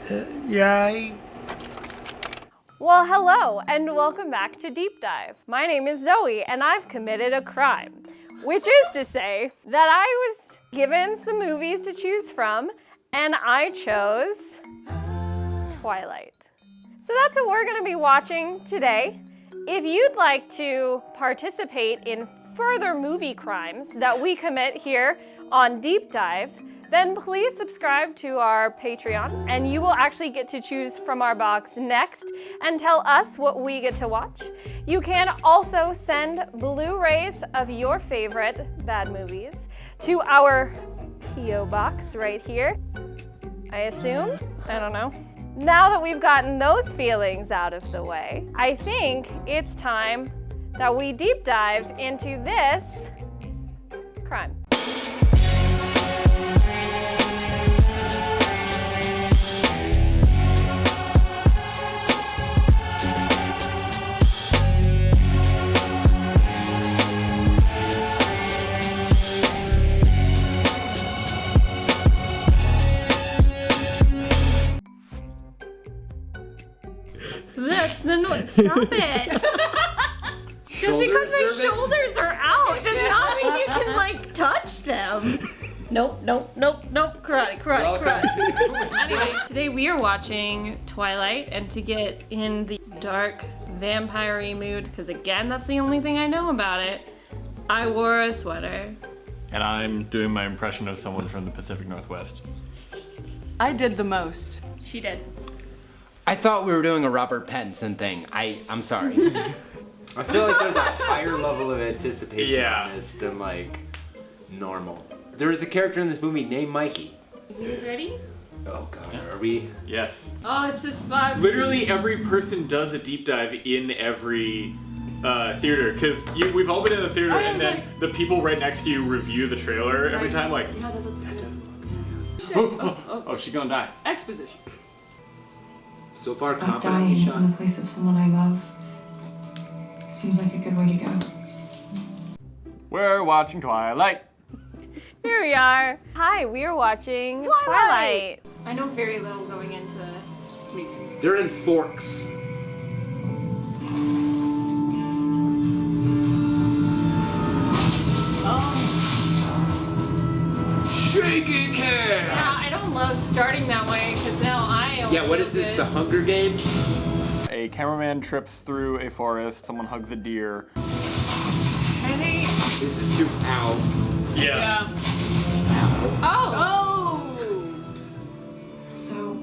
Yeah, Well, hello, and welcome back to Deep Dive. My name is Zoe, and I've committed a crime, which is to say that I was given some movies to choose from, and I chose Twilight. So that's what we're going to be watching today. If you'd like to participate in further movie crimes that we commit here on Deep Dive, then please subscribe to our Patreon, and you will actually get to choose from our box next and tell us what we get to watch. You can also send Blu-rays of your favorite bad movies to our P.O. box right here. I assume? I don't know. Now that we've gotten those feelings out of the way, I think it's time that we deep dive into this crime. That's the noise. Stop it. Just because my shoulders are out does not mean you can, like, touch them. Nope. Karate. Anyway, today we are watching Twilight, and to get in the dark, vampire-y mood, because again, that's the only thing I know about it, I wore a sweater. And I'm doing my impression of someone from the Pacific Northwest. I did the most. She did. I thought we were doing a Robert Pattinson thing. I'm sorry. I feel like there's a higher level of anticipation on this than like normal. There is a character in this movie named Mikey. You guys ready? Oh god, are we? Yes. Oh, it's just fun. Literally every person does a deep dive in every theater, because we've all been in the theater, and then the people right next to you review the trailer every time, like, Yeah, that looks good. oh, she's gonna die. Exposition. So far, Like confidently dying shot. in the place of someone I love seems like a good way to go. We're watching Twilight. Here we are. Hi, we are watching Twilight. I know very little going into this. Me too. They're in Forks. Shaking can. Yeah, I don't love starting that way because now I only Yeah, what is this? good. The Hunger Games? A cameraman trips through a forest, someone hugs a deer. Are they? This is too ow. Yeah. Oh! So,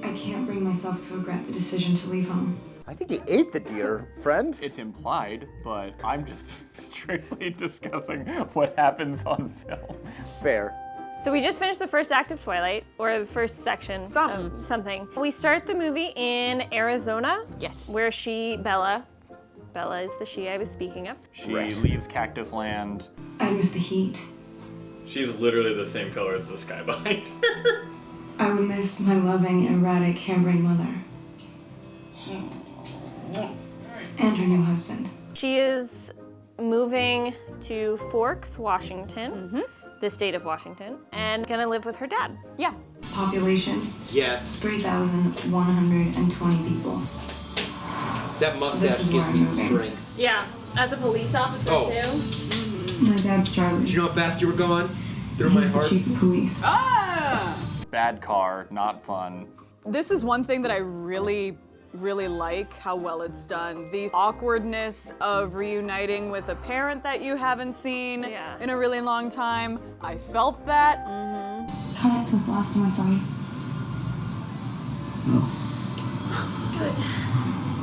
I can't bring myself to regret the decision to leave home. I think he ate the deer, friend. It's implied, but I'm just strictly discussing what happens on film. Fair. So we just finished the first act of Twilight, or the first section of something. We start the movie in Arizona. Yes. Where Bella is the she I was speaking of. She leaves Cactus Land. I miss the heat. She's literally the same color as the sky behind her. I would miss my loving, erratic, harebrained mother. And her new husband. She is moving to Forks, Washington, the state of Washington, and gonna live with her dad. Yeah. Population, Yes. 3,120 people. That mustache This is gives where me I'm moving. strength. Yeah, as a police officer Oh. too. My dad's Charlie. Did you know how fast you were going? Through my He's the heart. chief of police. Bad car, not fun. This is one thing that I really like, how well it's done. The awkwardness of reuniting with a parent that you haven't seen in a really long time. I felt that. Haven't since the last time I saw you.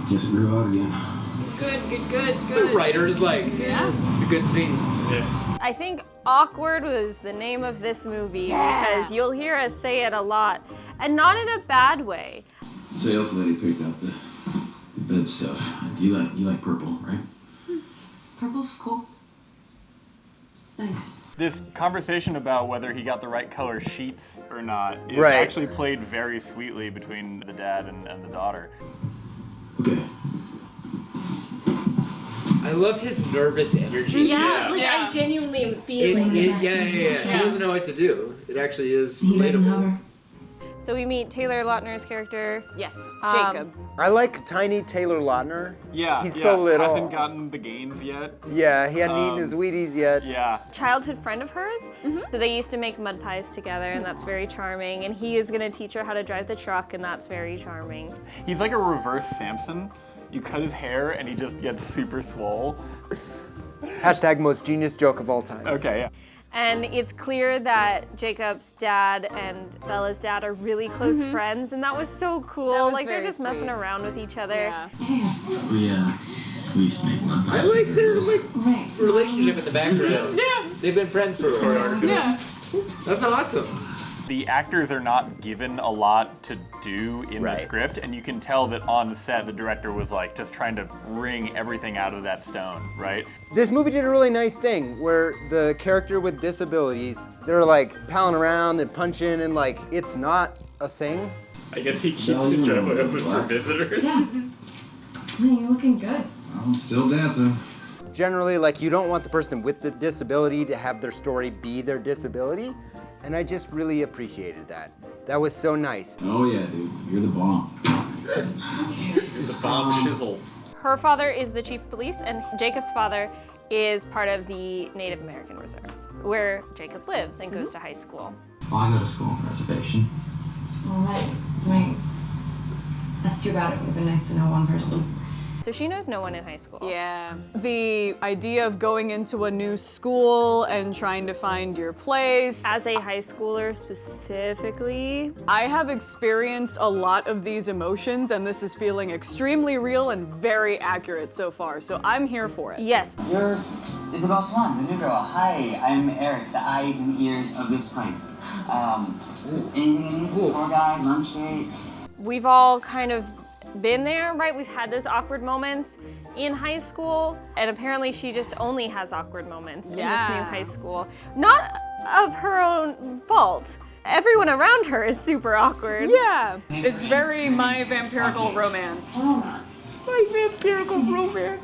Just grew out again. Good. The writer's like, Yeah. it's a good scene. Yeah. I think awkward was the name of this movie because you'll hear us say it a lot, and not in a bad way. Sales lady picked out the bed stuff. You like purple, right? Purple's cool. Thanks. This conversation about whether he got the right color sheets or not is Right. actually played very sweetly between the dad and the daughter. Okay. I love his nervous energy. I genuinely am feeling it. Yeah. He doesn't know what to do. It actually is He doesn't have relatable. her. So we meet Taylor Lautner's character. Yes, Um, Jacob. I like tiny Taylor Lautner. Yeah, He's so little. Hasn't gotten the gains yet. Yeah, he hadn't eaten his Wheaties yet. Yeah. Childhood friend of hers. So they used to make mud pies together, and that's very charming. And he is gonna teach her how to drive the truck, and that's very charming. He's like a reverse Samson. You cut his hair and he just gets super swole. Hashtag most genius joke of all time. Okay, yeah. And it's clear that Jacob's dad and Bella's dad are really close friends, and that was so cool. That was Like they're very just messing sweet. around with each other. Yeah. We used to make mud I pies. like their Right. relationship in the background. Yeah. They've been friends for a while. Yeah. That's awesome. The actors are not given a lot to do in Right. the script, and you can tell that on set the director was like just trying to wring everything out of that stone, right? This movie did a really nice thing where the character with disabilities, they're like palling around and punching and like it's not a thing. I guess he keeps No, his you driveway know, open for black. visitors. Yeah. You're looking good. I'm still dancing. Generally, like you don't want the person with the disability to have their story be their disability. And I just really appreciated that. That was so nice. Oh yeah, dude. You're the bomb. The bomb chisel. Her father is the chief of police, and Jacob's father is part of the Native American Reserve, where Jacob lives and goes to high school. Well, I go to school on reservation. All right. That's too bad. It would have been nice to know one person. So she knows no one in high school. Yeah. The idea of going into a new school and trying to find your place. As a high schooler specifically, I have experienced a lot of these emotions, and this is feeling extremely real and very accurate so far, so I'm here for it. yes, You're Isabel Swan, the new girl. Hi, I'm Eric, the eyes and ears of this place. Anything you need? Tour guide, lunch date? we've all kind of been there, right? We've had those awkward moments in high school, and apparently she just only has awkward moments in this new Yeah. high school. Not of her own fault. Everyone around her is super awkward. Yeah, it's very My Vampirical Romance. My vampirical romance.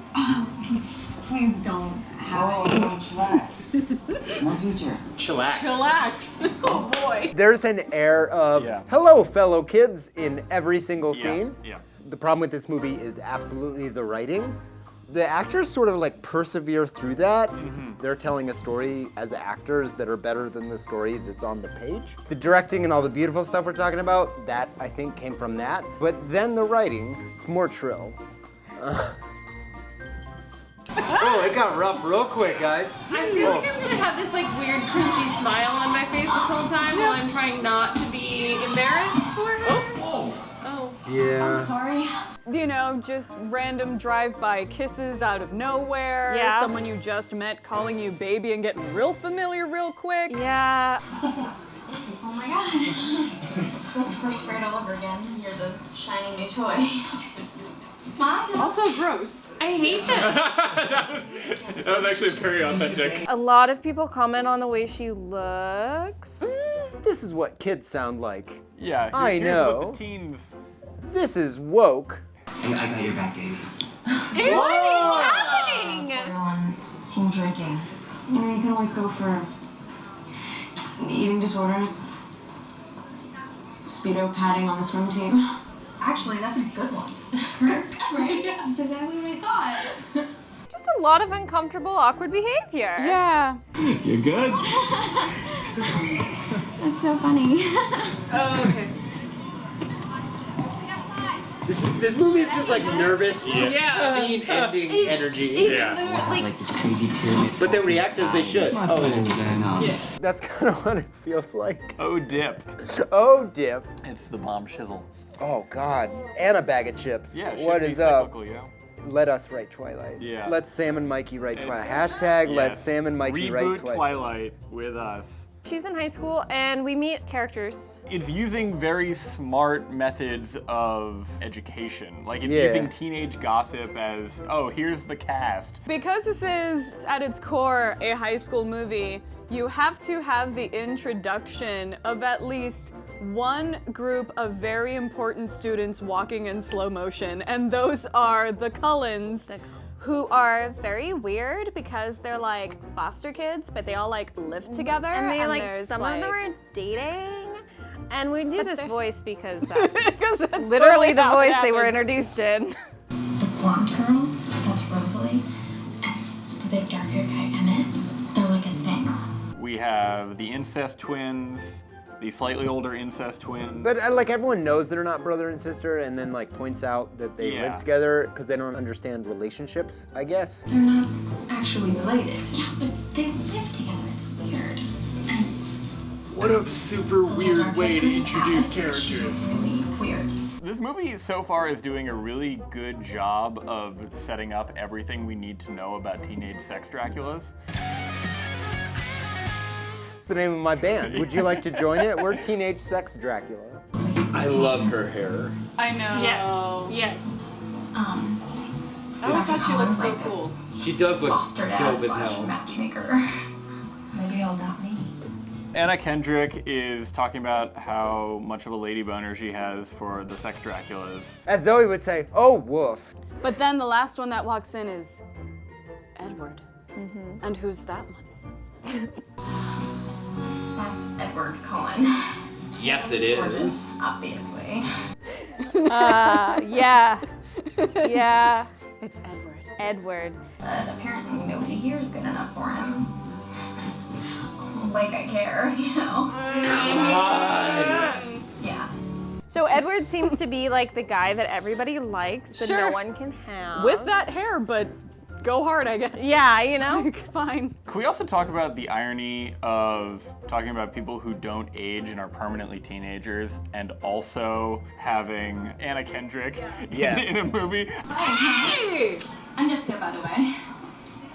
Please don't Oh, chillax. More future. Chillax. Relax. Oh boy. There's an air of Yeah. hello, fellow kids in every single scene. Yeah. The problem with this movie is absolutely the writing. The actors sort of like persevere through that. They're telling a story as actors that are better than the story that's on the page. The directing and all the beautiful stuff we're talking about, that I think came from that. But then the writing, it's more trill. Oh, it got rough real quick, guys. I feel like I'm gonna have this like weird crunchy smile on my face this whole time while I'm trying not to be embarrassed for her. Oh. Yeah. Sorry. You know, just random drive-by kisses out of nowhere. Yeah. Someone you just met calling you baby and getting real familiar real quick. Yeah. Oh my god. It's like first grade all over again. You're the shiny new toy. Smile. Also gross. I hate this. That was actually very authentic. A lot of people comment on the way she looks. This is what kids sound like. Yeah, I here's know. what the teens. This is woke. I got your back, baby. What is happening? We're on team drinking. You know, you can always go for eating disorders, speedo padding on the swim team. Actually, that's a good one. Right? That's exactly what I thought. Just a lot of uncomfortable, awkward behavior. Yeah. You're good. That's so funny. Oh, okay. This movie is just like nervous, Yeah. scene-ending energy. Yeah. Literally, Like this crazy pyramid. But they react as they should. Oh, That's kind of what it feels like. Oh, dip. Oh, dip. It's the bomb shizzle. Oh, God. And a bag of chips. Yeah, it should What be is up? cyclical, yeah. Let us write Twilight. Yeah. Let Sam and Mikey write Twilight. Hashtag let Yes. Sam and Mikey write Reboot Twilight. Twilight with us. She's in high school, and we meet characters. It's using very smart methods of education. Like it's Yeah. using teenage gossip as, oh, here's the cast. Because this is, at its core, a high school movie, you have to have the introduction of at least one group of very important students walking in slow motion, and those are the Cullens, who are very weird because they're like foster kids, but they all like live together. And they like there's, some of them are dating. And we do this voice because Because that's literally the how it voice they were happens. introduced in. The blonde girl, that's Rosalie, and the big dark-haired guy, Emmett, they're like a thing. We have the incest twins, the slightly older incest twins. But like everyone knows they're not brother and sister, and then like points out that they live together because they don't understand relationships, I guess. They're not actually related. Yeah, but they live together. It's weird. What a super weird way to introduce characters. She's really weird. This movie so far is doing a really good job of setting up everything we need to know about teenage sex Draculas. It's the name of my band. Would you like to join it? We're Teenage Sex Dracula. I love her hair. I know. Yes. I always thought she looked so cool. She does look Foster dope dad as slash hell. matchmaker. Maybe he'll adopt me. Anna Kendrick is talking about how much of a lady boner she has for the sex Draculas. As Zoe would say, oh, woof. But then the last one that walks in is Edward. And who's that one? That's Edward Cullen. Yes, it is. Gorgeous, obviously. Yeah. Yeah. It's Edward. Edward. But apparently nobody here is good enough for him. Like I care, you know? Yeah. So Edward seems to be like the guy that everybody likes, but no Sure. one can have. With that hair, but go hard, I guess. Yeah, you know? Fine. Can we also talk about the irony of talking about people who don't age and are permanently teenagers and also having Anna Kendrick in a movie? Hey! I'm Jessica, by the way.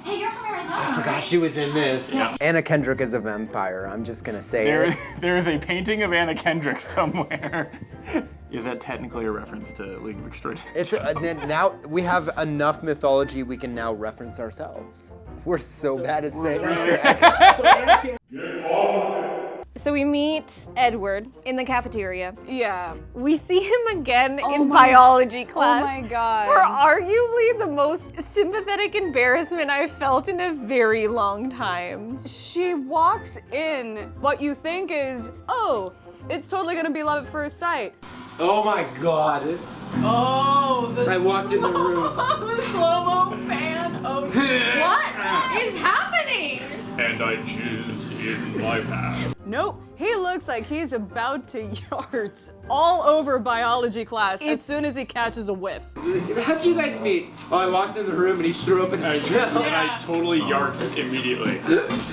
Hey, you're from Arizona, I forgot she was in this. Yeah. Anna Kendrick is a vampire. I'm just gonna say it. There is a painting of Anna Kendrick somewhere. Is that technically a reference to League of Extraordinary? It's now we have enough mythology we can now reference ourselves. We're so bad at saying So we meet Edward in the cafeteria. Yeah. We see him again in biology class. Oh my god. For arguably the most sympathetic embarrassment I've felt in a very long time. She walks in, what you think is, oh, it's totally gonna be love at first sight. Oh my god. Oh, the I walked in the room. the slow-mo fan. Oh, what is happening? And I choose in my path. Nope, he looks like he's about to yards all over biology class as soon as he catches a whiff. How'd you guys meet? Oh, I walked in the room and he threw up in his mouth. And I totally yarked immediately.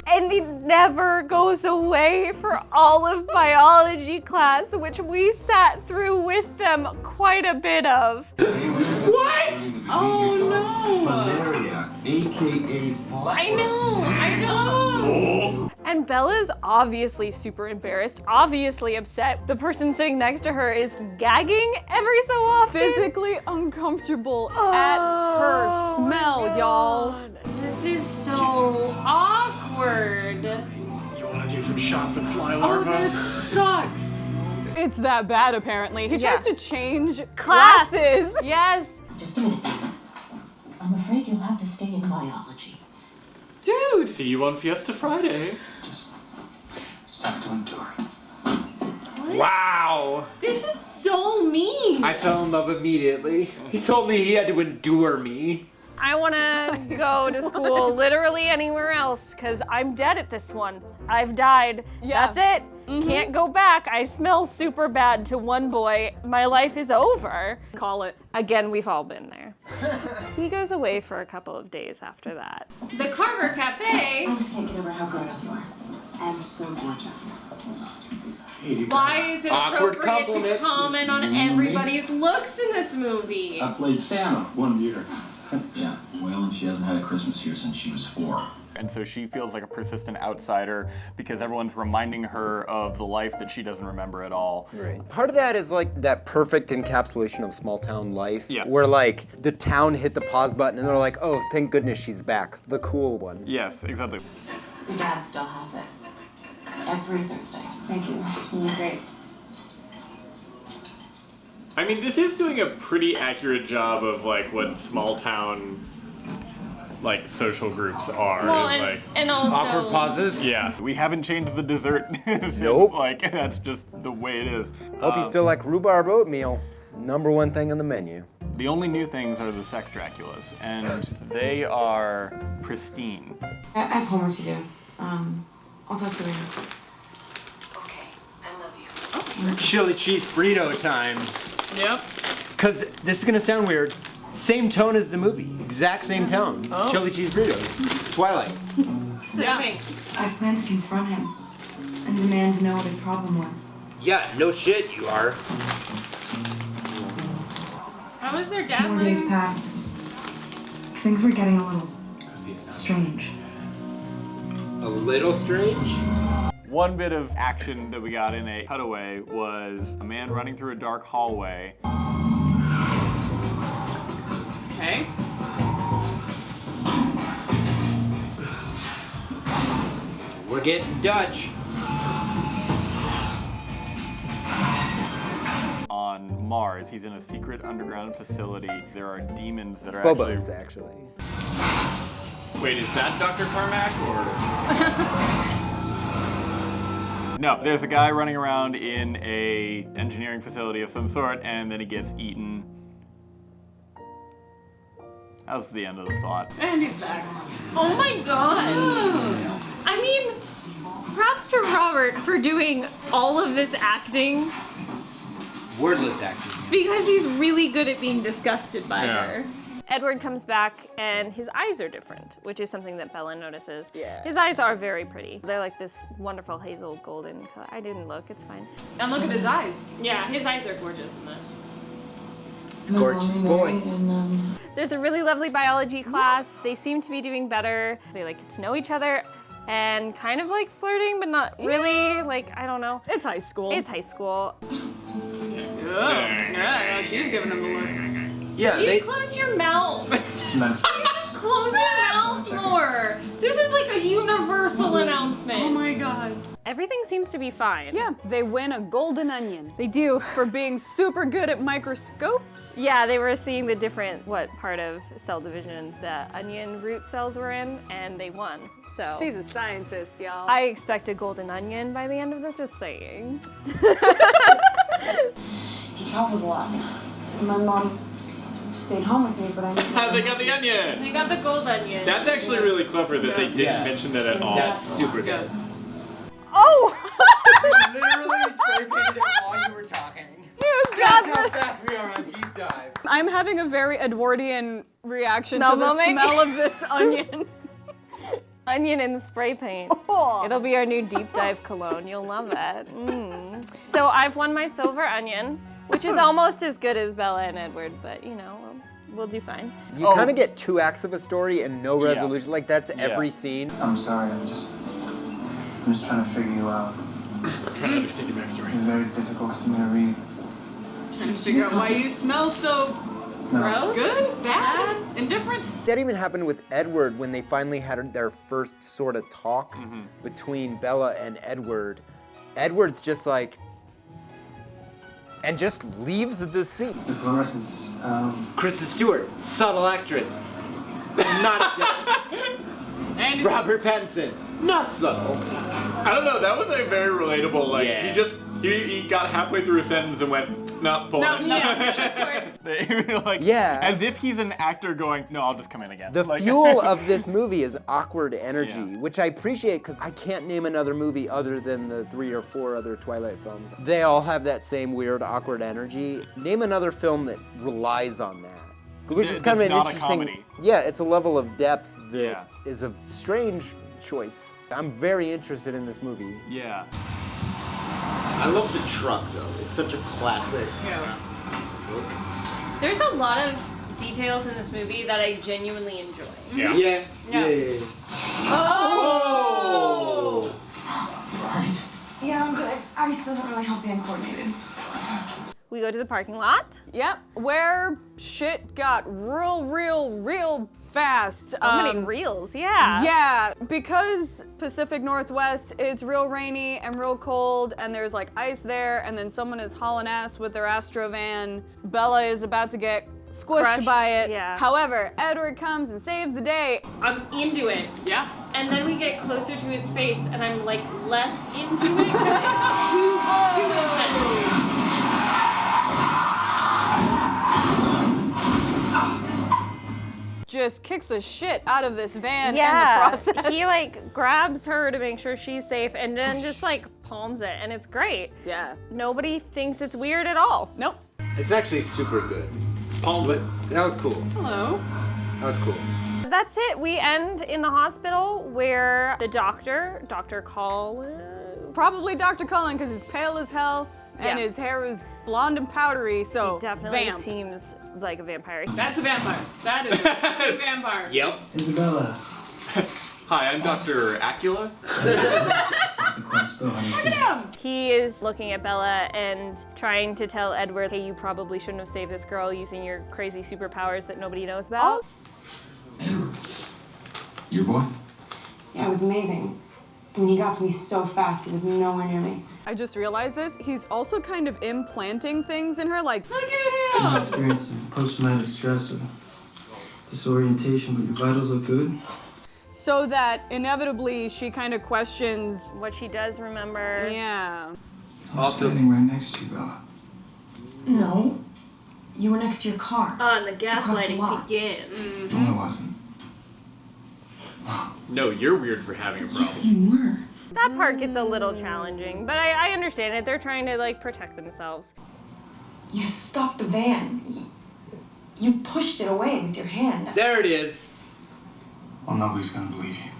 And he never goes away for all of biology class, which we sat through with them quite a bit of. What? Oh no! Malaria, aka I know. I know. And Bella's obviously super embarrassed, obviously upset. The person sitting next to her is gagging every so often. Physically uncomfortable at her smell, y'all. This is so awkward. You want to do some shots of fly Oh, larvae? that sucks. It's that bad, apparently. He tries to change Class. classes. Yes. Just a minute. I'm afraid you'll have to stay in biology. Dude! See you on Fiesta Friday. just have to endure. Wow. This is so mean. I fell in love immediately. He told me he had to endure me. I want to go to school literally anywhere else because I'm dead at this one. I've died. Yeah. That's it. Can't go back. I smell super bad to one boy. My life is over. Call it. Again, we've all been there. He goes away for a couple of days after that. The Carver Cafe. I just can't get over how grown up you are. And so gorgeous. Why is it Awkward appropriate to compliment. comment on everybody's looks in this movie? I played Santa 1 year. Yeah, well, and she hasn't had a Christmas here since she was 4. And so she feels like a persistent outsider because everyone's reminding her of the life that she doesn't remember at all. Right. Part of that is like that perfect encapsulation of small town life. Yeah. Where like the town hit the pause button and they're like, oh, thank goodness she's back. The cool one. Yes, exactly. Your dad still has it. Every Thursday. Thank you. You're great. I mean, this is doing a pretty accurate job of like what small town like social groups are. Well, is and, like and also Awkward pauses. yeah, we haven't changed the dessert since Nope. like that's just the way it is. Hope you still like rhubarb oatmeal. #1 thing on the menu. The only new things are the sex Draculas, and they are pristine. I have homework to do. I'll talk to you later. Okay, I love you. Chili cheese Frito time. Yep. Cause this is gonna sound weird. Same tone as the movie. Exact same tone. Oh. Chili cheese Fritos. Twilight. yeah. I plan to confront him and demand to know what his problem was. Yeah, no shit, you are. How was their dad More days living? passed. Things were getting a little strange. A little strange? One bit of action that we got in a cutaway was a man running through a dark hallway. Okay. We're getting Dutch. On Mars, he's in a secret underground facility. There are demons that are Phobos, actually. Wait, is that Dr. Carmack or? No, there's a guy running around in a engineering facility of some sort, and then he gets eaten. That was the end of the thought. And he's back. Oh my god. I mean, props to Robert for doing all of this acting Wordless acting. because he's really good at being disgusted by Yeah. her. Edward comes back and his eyes are different, which is something that Bella notices. Yeah. His eyes are very pretty. They're like this wonderful hazel golden color. I didn't look, it's fine. And look at his eyes. Yeah, his eyes are gorgeous in this. It's a gorgeous boy. There's a really lovely biology class. They seem to be doing better. They like get to know each other and kind of like flirting, but not really. Like, I don't know. It's high school. It's high school. Yeah, she's giving him a look. Yeah, Please close your mouth. Just close your mouth more. This is like a universal announcement. Oh my god. Everything seems to be fine. Yeah, they win a golden onion They do. for being super good at microscopes. Yeah, they were seeing the different, what part of cell division the onion root cells were in, and they won. So She's a scientist, y'all. I expect a golden onion by the end of this, just saying. He travels a lot. My mom stayed home with me, but I didn't. They got the onion! They got the gold onion. That's actually really clever that they didn't mention it at all. That's super good. Oh! Literally spray painted it while you were talking. You That's got how this. fast we are on Deep Dive. I'm having a very Edwardian reaction Smell to the moment? smell of this onion. Onion and spray paint. Oh. It'll be our new deep dive cologne. You'll love it. So I've won my silver onion, which is almost as good as Bella and Edward, but you know, we'll do fine. You kind of get 2 acts of a story and no resolution. Like, that's every scene. I'm sorry, I'm just trying to figure you out. I'm trying to understand your backstory. It's very difficult for me to read. Trying to figure out why you smell so Gross? good, bad, indifferent. That even happened with Edward when they finally had their first sort of talk between Bella and Edward. Edward's just like, and just leaves the scene. It's the fluorescence. Kristen Stewart, subtle actress. Not exactly. And Robert Pattinson, not subtle. I don't know, that was a very relatable, like, Yeah. he got halfway through a sentence and went, not pull it. Like, Yeah. as if he's an actor going, no, I'll just come in again. The Like- fuel of this movie is awkward energy, Yeah. which I appreciate because I can't name another movie other than the 3 or 4 other Twilight films. They all have that same weird, awkward energy. Name another film that relies on that. Which is kind of an That's not a interesting. comedy. Yeah, it's a level of depth that Yeah. is a strange choice. I'm very interested in this movie. Yeah. I love the truck though. It's such a classic. yeah. There's a lot of details in this movie that I genuinely enjoy. Yeah. Yeah. Oh! Yeah, I'm good. Ice doesn't really help the uncoordinated. We go to the parking lot. Yep, where shit got real fast. So many reels, yeah. Yeah, because Pacific Northwest, it's real rainy and real cold, and there's like ice there, and then someone is hauling ass with their Astro van. Bella is about to get squished Crushed, by it. yeah. However, Edward comes and saves the day. I'm into it. Yeah. And then we get closer to his face, and I'm like less into it because it's too intense. Just kicks the shit out of this van Yeah, in the process. he like grabs her to make sure she's safe and then just like palms it, and it's great. Yeah. Nobody thinks it's weird at all. Nope. It's actually super good. That was cool. Hello. That was cool. That's it. We end in the hospital where the doctor, Dr. Colin, Probably Dr. Cullen because he's pale as hell and Yeah. his hair is blonde and powdery, so definitely vamp. seems like a vampire. That's a vampire. That is a vampire. Yep. Isabella. Hi, I'm Dr. Acula. He is looking at Bella and trying to tell Edward, hey, you probably shouldn't have saved this girl using your crazy superpowers that nobody knows about. Edward. Your boy? Yeah, it was amazing. I mean, he got to me so fast, he was nowhere near me. I just realized this. He's also kind of implanting things in her, like, look at I'm him! experiencing post-traumatic stress or disorientation, but your vitals look good. So that inevitably she kind of questions. What she does remember. Yeah. I'm standing right next to you, Bella. No. You were next to your car. And the Across the lot. gaslighting begins. No, I wasn't. No, you're weird for having a problem. Yes, you were. That part gets a little challenging, but I understand it. They're trying to like protect themselves. You stopped the van. You pushed it away with your hand. There it is. Well, nobody's gonna believe you.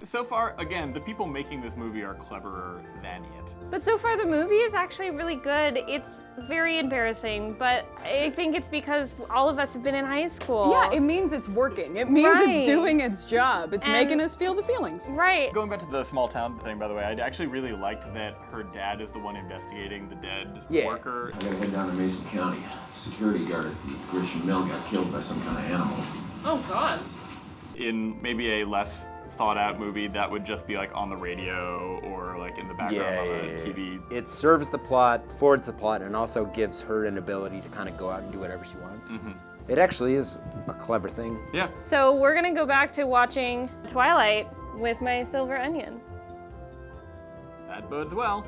So far, again, the people making this movie are cleverer than it. But so far the movie is actually really good. It's very embarrassing, but I think it's because all of us have been in high school. Yeah, it means it's working. It means Right. it's doing its job. It's And- making us feel the feelings. Right. Going back to the small town thing, by the way, I actually really liked that her dad is the one investigating the dead worker. I gotta head down to Mason County. Security guard at the Grisham Mill got killed by some kind of animal. Oh God. In maybe a less thought out movie that would just be like on the radio or like in the background on a TV. It serves the plot, forwards the plot, and also gives her an ability to kind of go out and do whatever she wants. It actually is a clever thing. Yeah. So we're gonna go back to watching Twilight with my silver onion. That bodes well.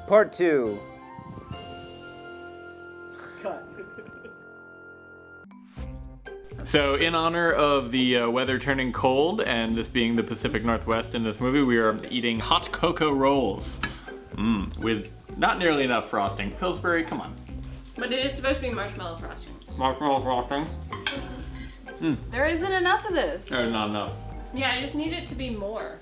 Part 2. So in honor of the weather turning cold and this being the Pacific Northwest in this movie, we are eating hot cocoa rolls with not nearly enough frosting. Pillsbury, come on. But it is supposed to be marshmallow frosting. Marshmallow frosting? There isn't enough of this. There's not enough. Yeah, I just need it to be more.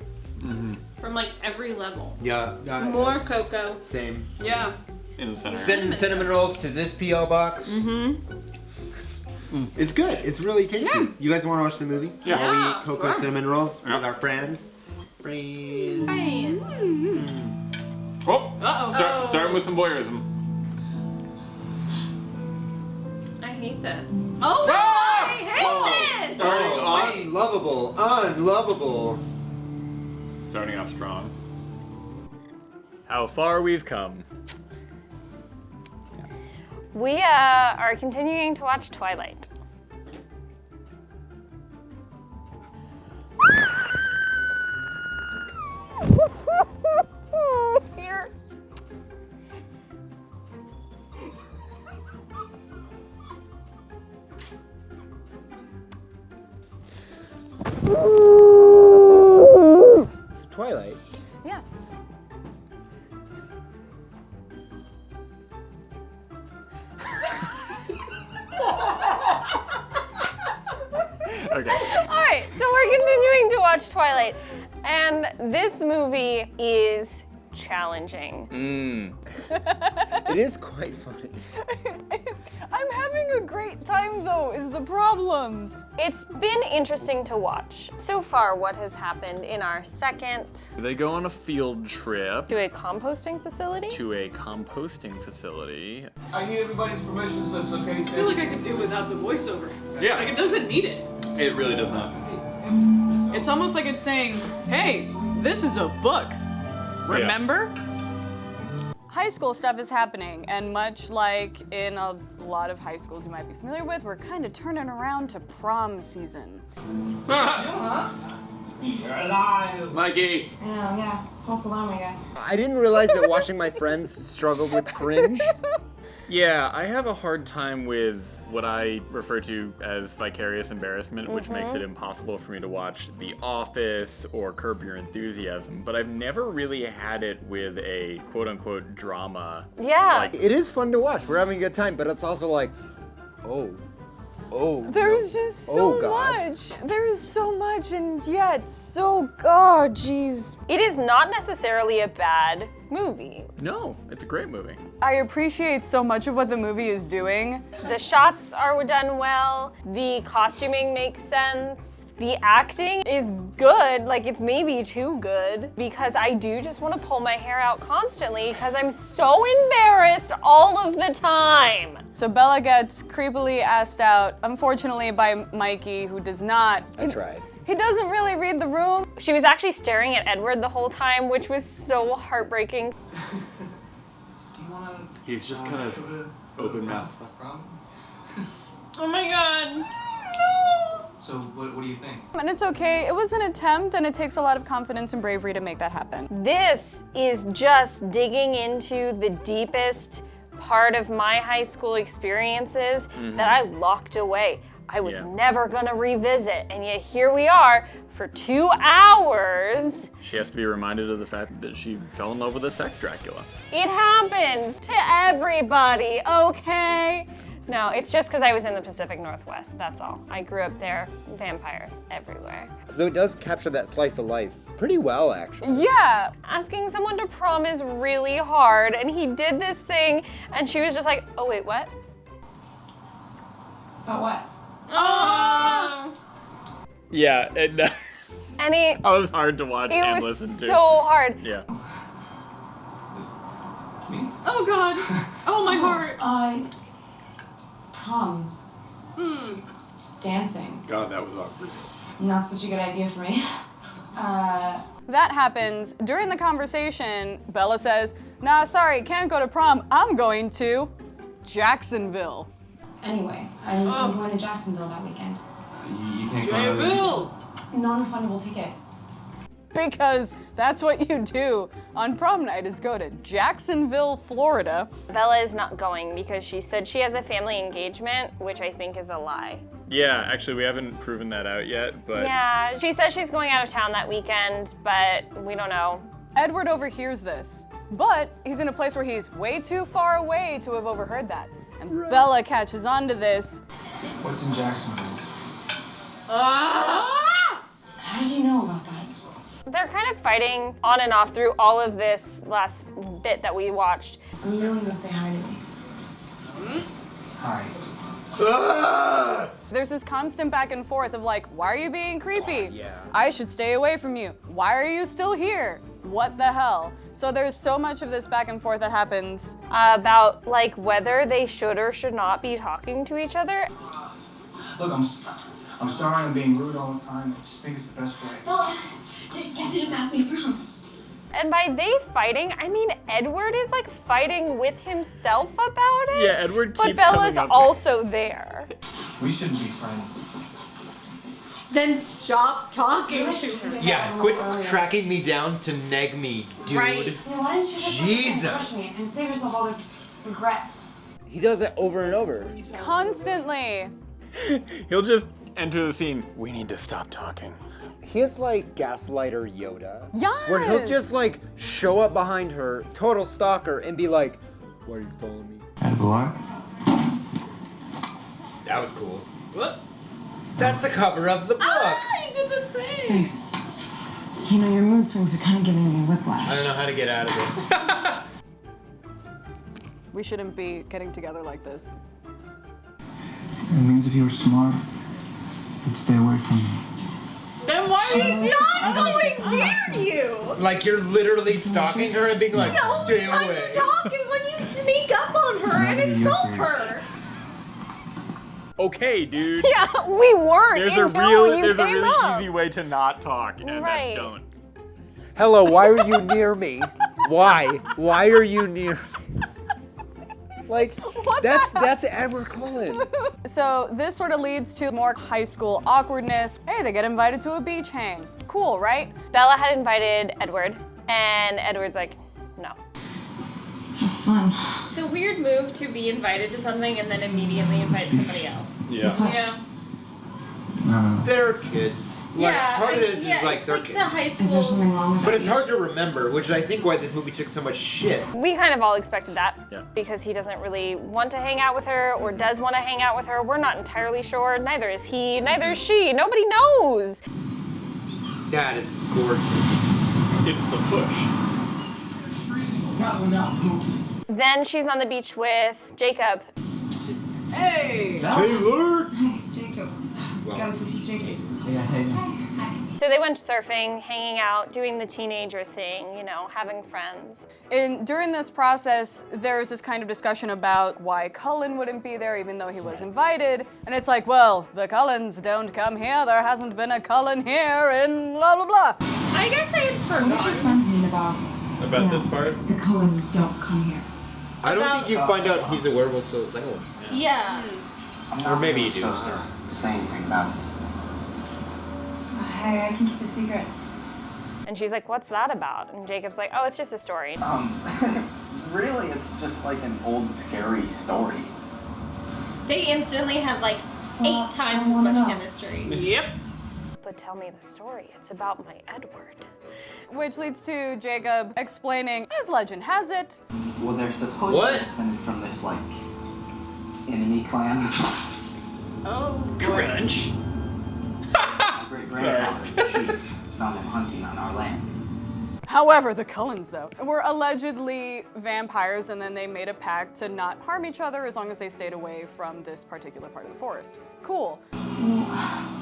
From like every level. Yeah. More cocoa. Same. Yeah. In the center. Send cinnamon rolls to this P.O. box. It's good. It's really tasty. Yeah. You guys want to watch the movie? Yeah. While we Yeah, eat cocoa sure. cinnamon rolls Yeah. with our friends. Friends. Oh, Uh-oh. starting with some voyeurism. I hate this. Oh, Ah! I hate this! Starting off. Unlovable. Unlovable. Starting off strong. How far we've come. We are continuing to watch Twilight. Here. So Twilight. yeah. Okay. All right, so we're continuing to watch Twilight, and this movie is challenging. It is quite funny. I'm having a great time though, is the problem. It's been interesting to watch. So far, what has happened in our second They go on a field trip to a composting facility? I need everybody's permission slips, okay? I feel like I could do without the voiceover. Yeah. Like it doesn't need it. It really does not. It's almost like it's saying, hey, this is a book. Remember? High school stuff is happening, and much like in a lot of high schools you might be familiar with, we're kind of turning around to prom season. You're alive! Mikey! Oh, yeah. False alarm, I guess. I didn't realize that watching my friends struggle with cringe. Yeah, I have a hard time with what I refer to as vicarious embarrassment, which makes it impossible for me to watch The Office or Curb Your Enthusiasm, but I've never really had it with a quote-unquote drama. Yeah. It is fun to watch. We're having a good time, but it's also like, oh. There's just so much. There's so much, and yet so, oh, geez. It is not necessarily a bad movie. No, it's a great movie. I appreciate so much of what the movie is doing. The shots are done well. The costuming makes sense. The acting is good, like it's maybe too good, because I do just want to pull my hair out constantly because I'm so embarrassed all of the time. So Bella gets creepily asked out, unfortunately by Mikey, who does not. I tried. He doesn't really read the room. She was actually staring at Edward the whole time, which was so heartbreaking. He's just kind of open mouth. Oh my god. So, what do you think? And it's okay, it was an attempt, and it takes a lot of confidence and bravery to make that happen. This is just digging into the deepest part of my high school experiences that I locked away. I was never gonna revisit, and yet here we are for 2 hours. She has to be reminded of the fact that she fell in love with a sex Dracula. It happens to everybody, okay? No, it's just because I was in the Pacific Northwest, that's all. I grew up there, vampires everywhere. So it does capture that slice of life pretty well, actually. Yeah. Asking someone to prom is really hard, and he did this thing, and she was just like, oh wait, what? About what? Oh! Yeah, it was hard to watch and listen to. It was so hard. Yeah. Oh god. Oh my heart. Prom. Dancing. God, that was awkward. Not such a good idea for me. That happens. During the conversation, Bella says, nah, sorry, can't go to prom. I'm going to Jacksonville. Anyway, I'm going to Jacksonville that weekend. You can't go. Non-refundable ticket. Because that's what you do on prom night, is go to Jacksonville, Florida. Bella is not going because she said she has a family engagement, which I think is a lie. Yeah, actually, we haven't proven that out yet, but... Yeah, she says she's going out of town that weekend, but we don't know. Edward overhears this, but he's in a place where he's way too far away to have overheard that. And Bella catches on to this. What's in Jacksonville? How did you know about that? They're kind of fighting on and off through all of this last bit that we watched. You don't even say hi to me. Hi. There's this constant back and forth of like, why are you being creepy? yeah. I should stay away from you. Why are you still here? What the hell? So there's so much of this back and forth that happens. About like whether they should or should not be talking to each other. Look, I'm sorry I'm being rude all the time. I just think it's the best way. Well, guess who just asked me to prom? And by they fighting, I mean Edward is like fighting with himself about it. Yeah, Edward keeps But Bella's coming up. also there. We shouldn't be friends. Then stop talking to her. Yeah, quit tracking me down to neg me, dude. Right. You know, why didn't you just Jesus. push me and save yourself all this regret? He does it over and over. Constantly. He'll just enter the scene. We need to stop talking. He is like gaslighter Yoda. Yes. Where he'll just like show up behind her, total stalker, and be like, why are you following me? Edible art? That was cool. What? That's the cover of the book. I did the thing. Thanks. You know, your mood swings are kind of giving me whiplash. I don't know how to get out of it. We shouldn't be getting together like this. It means if you were smart, you'd stay away from me. Then why are you not going near you? Like you're literally stalking her and being like, The only stay time away. to talk is when you sneak up on her and insult her. Okay, dude. Yeah, we weren't There's until you a came really up. easy way to not talk, and Right. I don't. Hello, why are you near me? Why? Why are you near me? Like, that's Edward Cullen. So this sort of leads to more high school awkwardness. Hey, they get invited to a beach hang. Cool, right? Bella had invited Edward, and Edward's like, no. Have fun. It's a weird move to be invited to something and then immediately invite somebody else. Yeah. Yeah. No. They're kids. Like, Yeah, part of this yeah, is like it's they're like kids. the high Is there school. something wrong with But that? it's hard to remember, which is I think why this movie took so much shit. We kind of all expected that. Yeah. Because he doesn't really want to hang out with her or does want to hang out with her. We're not entirely sure. Neither is he, neither is she. Nobody knows. That is gorgeous. It's the push. Then she's on the beach with Jacob. Hey! Taylor! Hey, Jacob. Well, Guys, this is Jacob. Yeah, hey. So they went surfing, hanging out, doing the teenager thing, you know, having friends. And during this process, there's this kind of discussion about why Cullen wouldn't be there even though he was invited. And it's like, well, the Cullens don't come here. There hasn't been a Cullen here in blah, blah, blah. I guess I had What did your forgotten. friends mean about About this part? the Cullens don't come here? I don't think you find out he's a werewolf till the second one. Yeah. Or maybe you do. Say anything about it. Hey, I can keep a secret. And she's like, what's that about? And Jacob's like, oh, it's just a story. Really, it's just like an old scary story. They instantly have like 8 Well, times I as wanna much know. chemistry. Yep. But tell me the story. It's about my Edward. Which leads to Jacob explaining, as legend has it, Well, they're supposed What? to be descended from this, like, enemy clan. Crunch. My great-grandfather, Chief, found them hunting on our land. however, the Cullens, though, were allegedly vampires, and then they made a pact to not harm each other as long as they stayed away from this particular part of the forest. Cool. Well,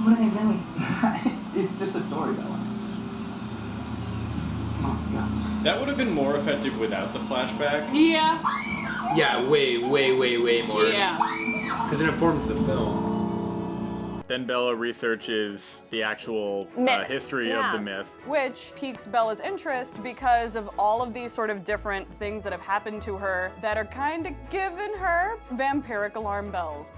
what are they really? It's just a story, Bella. Come on, let's go. That would have been more effective without the flashback. Yeah. Yeah, way more. Yeah. Because it informs the film. Then Bella researches the actual Myth. history Yeah. of the myth. Which piques Bella's interest because of all of these sort of different things that have happened to her that are kind of giving her vampiric alarm bells.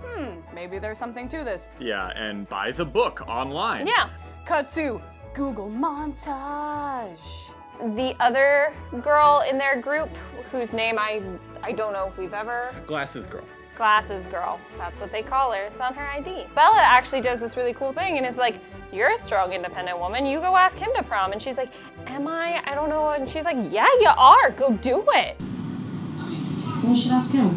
Maybe there's something to this. Yeah, and buys a book online. Yeah. Cut to Google montage. The other girl in their group, whose name I don't know if we've ever... Glasses girl. Glasses girl. That's what they call her. It's on her ID. Bella actually does this really cool thing and is like, you're a strong, independent woman. You go ask him to prom. And she's like, am I? I don't know. And she's like, yeah, you are. Go do it. You should ask him.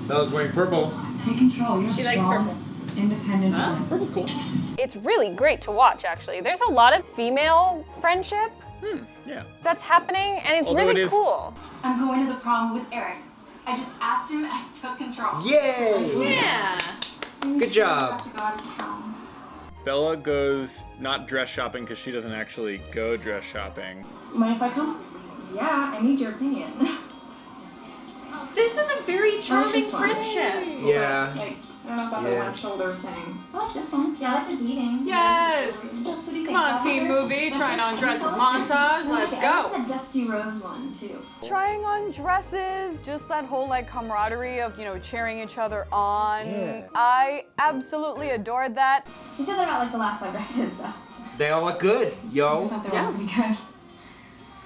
Bella's wearing purple. Take control. You're She likes strong, purple. independent woman. Purple's cool. It's really great to watch, actually. There's a lot of female friendship Yeah. that's happening, and it's Although really it is- cool. I'm going to the prom with Eric. I just asked him and I took control. Yay! Yeah. Good job. have to go out of town. Bella goes not dress shopping because she doesn't actually go dress shopping. Mind if I come? Yeah, I need your opinion. This is a very charming this one? friendship. Yeah. Like, I don't know about the Yeah. one shoulder thing. Oh, this one. Yeah, I like the beating. Yes. Yes, what do you Come on, teen movie, trying on dresses montage. Let's I go. like the Dusty Rose one too. Trying on dresses, just that whole like camaraderie of, cheering each other on. Yeah. I absolutely adored that. You said that about like the last 5 dresses though. They all look good, I yo. thought they were all pretty good.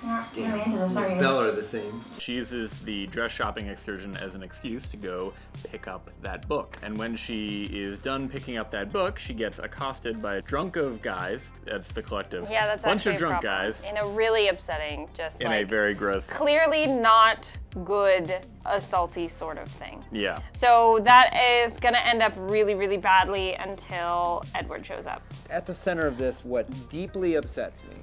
You're not really into this, are you? Bella are the same. She uses the dress shopping excursion as an excuse to go pick up that book. And when she is done picking up that book, she gets accosted by a drunk of guys. That's the collective. Yeah, that's bunch actually of drunk a problem. guys In a really upsetting, just in like a very gross. clearly not good, assaulty sort of thing. Yeah. So that is gonna end up really, really badly until Edward shows up. At the center of this, what deeply upsets me,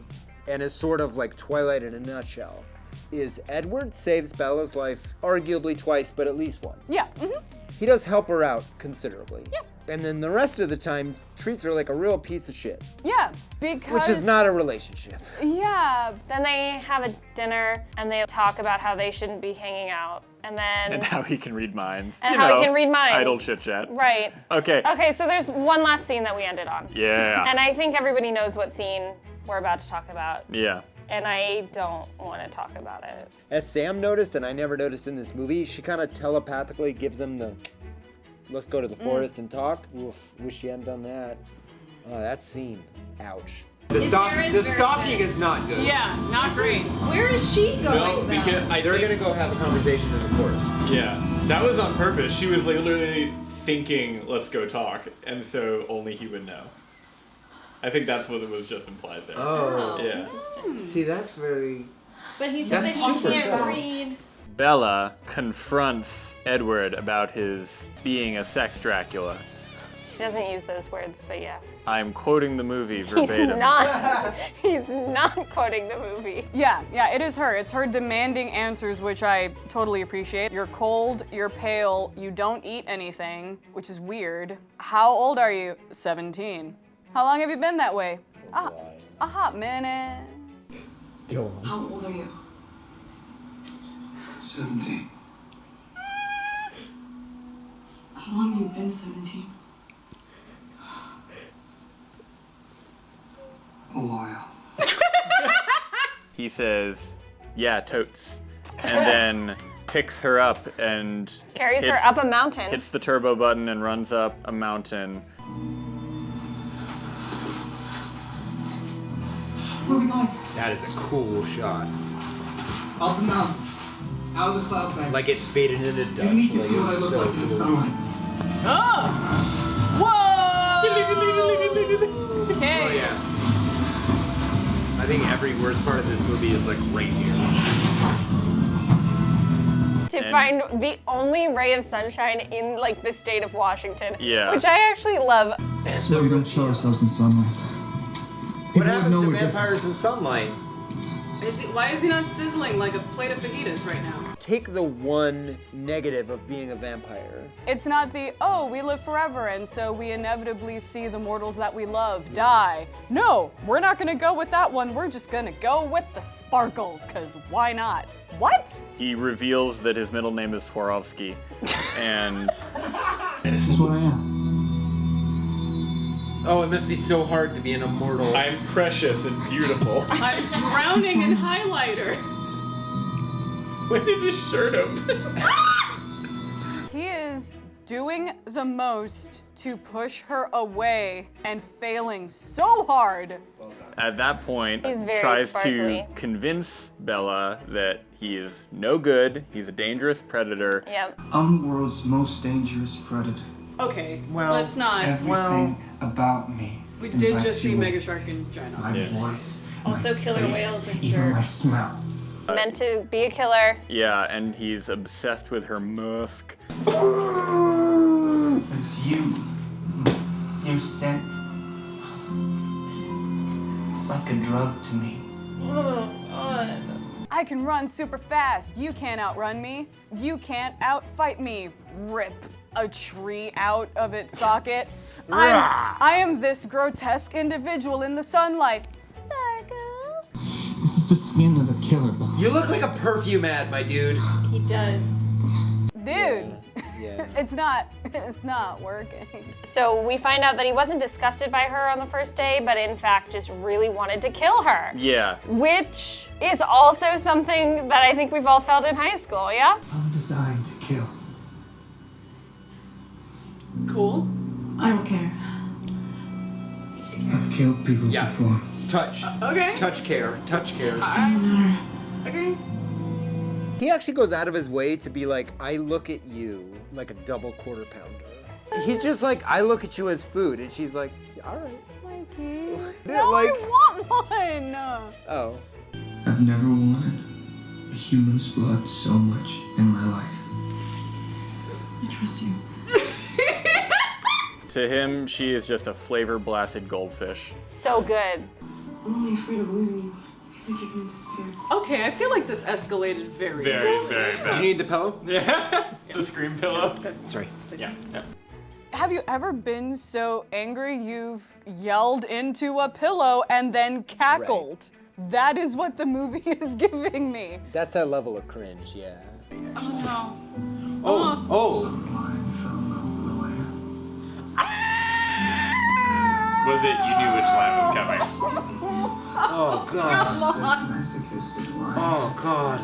and is sort of like Twilight in a nutshell, is Edward saves Bella's life arguably twice, but at least once. Yeah. He does help her out considerably. Yeah. And then the rest of the time treats her like a real piece of shit. Yeah, because... Which is not a relationship. Yeah. Then they have a dinner and they talk about how they shouldn't be hanging out. And then... And how he can read minds. And how he can read minds. Idle chit chat. Right. Okay. Okay, so there's one last scene that we ended on. Yeah. And I think everybody knows what scene we're about to talk about. Yeah. And I don't want to talk about it. As Sam noticed, and I never noticed in this movie, she kind of telepathically gives him the, let's go to the forest and talk. Oof, wish she hadn't done that. Oh, that scene. Ouch. The stalking is not good. Yeah, not great. Where is she going? No, because They're gonna go have a conversation in the forest. Yeah, that was on purpose. She was literally thinking, let's go talk, and so only he would know. I think that's what it was just implied there. Oh. Yeah. See, that's very... But he said that That's he super can't subtle. read. Bella confronts Edward about his being a sex Dracula. She doesn't use those words, but yeah. I'm quoting the movie verbatim. He's not quoting the movie. Yeah, it is her. It's her demanding answers, which I totally appreciate. You're cold, you're pale, you don't eat anything, which is weird. How old are you? 17. How long have you been that way? A hot minute. How old are you? 17. How long have you been 17? A while. He says, yeah, totes. And then picks her up and Carries her up a mountain. Hits the turbo button and runs up a mountain. Where are we going? That is a cool shot. Up the mountain. Out of the cloud bank. Like it faded into dust. You need to Like, see it what I was look so like in the cool. sunlight. Whoa! Okay. Oh yeah. I think every worst part of this movie is like right here. To find the only ray of sunshine in like the state of Washington. Yeah. Which I actually love. So we don't show ourselves in sunlight. What happens to vampires in sunlight? Why is he not sizzling like a plate of fajitas right now? Take the one negative of being a vampire. It's not the, oh, we live forever, and so we inevitably see the mortals that we love die. No, we're not gonna go with that one. We're just gonna go with the sparkles, because why not? What? He reveals that his middle name is Swarovski. And This is what I am. Oh, it must be so hard to be an immortal. I'm precious and beautiful. I'm drowning in highlighter. When did his shirt open? He is doing the most to push her away and failing so hard. At that point, He's very tries sparkly. to convince Bella that he is no good, he's a dangerous predator. Yep. I'm the world's most dangerous predator. Okay, Well, let's not. Everything about me. We did invites just see you Mega in. Shark and Giant My Yes. voice. Also my killer face, whales and even my jerks. smell. Meant to be a killer. Yeah, and he's obsessed with her musk. It's you. Your scent. It's like a drug to me. Oh, God. I can run super fast. You can't outrun me. You can't outfight me. Rip a tree out of its socket. I am this grotesque individual in the sunlight. Sparkle. This is the skin of a killer. You look like a perfume ad, my dude. He does. Dude, Yeah. it's not working. So we find out that he wasn't disgusted by her on the first day, but in fact just really wanted to kill her. Yeah. Which is also something that I think we've all felt in high school, yeah? I'm designed to kill. Cool. I don't care. I've killed people Yeah. before. Touch. Okay. Touch care. Touch care. Okay. He actually goes out of his way to be like, I look at you like a double quarter pounder. He's just like, I look at you as food, and she's like, all right. Mikey. Yeah, No, like- I want one. Oh. I've never wanted a human's blood so much in my life. I trust you. To him, she is just a flavor-blasted goldfish. So good. I'm only afraid of losing you. think you're gonna disappear. Okay, I feel like this escalated very Very Do fast. you need the pillow? Yeah. The scream pillow. Sorry. Yeah. Have you ever been so angry you've yelled into a pillow and then cackled? That is what the movie is giving me. That's that level of cringe, yeah. Oh no. Oh. Was it you knew which line was coming? Oh God. Oh God.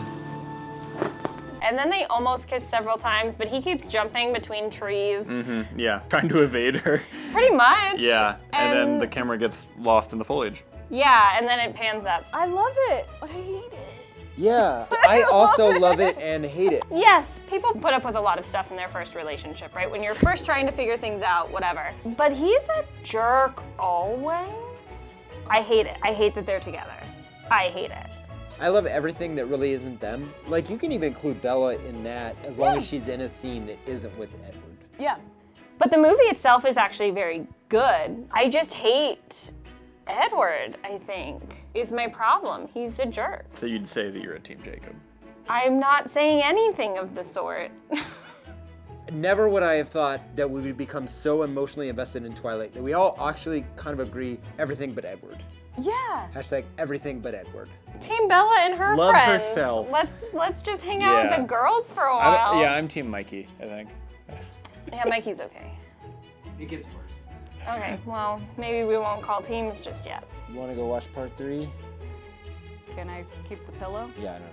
And then they almost kiss several times, but he keeps jumping between trees. Yeah. Trying to evade her. Pretty much. Yeah. And then And- the camera gets lost in the foliage. Yeah, and then it pans up. I love it, but I hate it. Yeah, I also love it and hate it. Yes, people put up with a lot of stuff in their first relationship, right? When you're first trying to figure things out, whatever. But he's a jerk always. I hate it. I hate that they're together. I hate it. I love everything that really isn't them. Like, you can even include Bella in that as long as she's in a scene that isn't with Edward. Yeah. But the movie itself is actually very good. I just hate Edward, I think, is my problem. He's a jerk. So you'd say that you're a Team Jacob. I'm not saying anything of the sort. Never would I have thought that we would become so emotionally invested in Twilight that we all actually kind of agree everything but Edward. Yeah. Hashtag everything but Edward. Team Bella and her Love friends. herself. Let's just hang out with Yeah. the girls for a while. I'm Team Mikey, I think. Yeah, Mikey's okay. It gets worse. Okay, well, maybe we won't call teams just yet. You want to go watch part 3? Can I keep the pillow? Yeah, I don't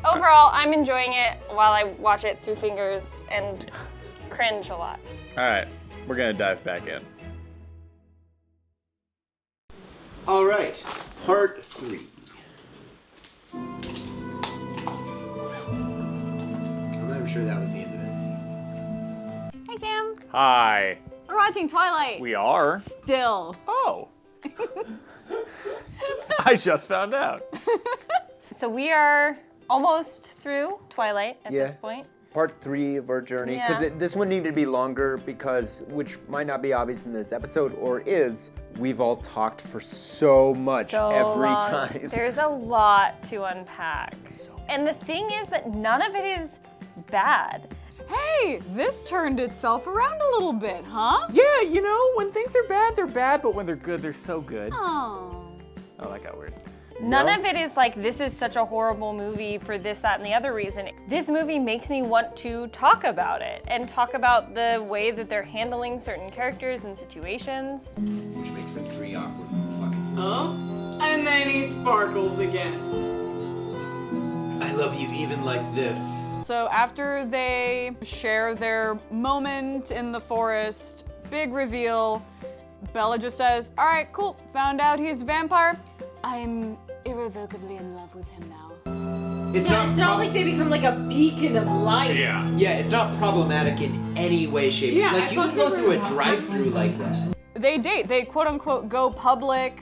know. Overall, I'm enjoying it while I watch it through fingers and cringe a lot. All right, we're gonna dive back in. All right, part 3. I'm not sure that was the end of this. Hey, Sam. Hi. We're watching Twilight. We are. Still. Oh. I just found out. So we are almost through Twilight at Yeah. this point. Part 3 of our journey. Because Yeah. this one needed to be longer because, which might not be obvious in this episode, or is, we've all talked for so much every time. There's a lot to unpack. And the thing is that none of it is bad. Hey, this turned itself around a little bit, huh? Yeah, you know, when things are bad, they're bad, but when they're good, they're so good. Oh. Oh, that got weird. None of it is like, this is such a horrible movie for this, that, and the other reason. This movie makes me want to talk about it and talk about the way that they're handling certain characters and situations. Which makes for 3 awkward fucking. Oh? And then he sparkles again. I love you even like this. So after they share their moment in the forest, big reveal, Bella just says, all right, cool, found out he's a vampire. I'm irrevocably in love with him now. It's It's not like they become like a beacon of light. Yeah. Yeah, it's not problematic in any way, shape. Yeah, like I you thought can go they through a were drive-through like that. They date, they quote unquote go public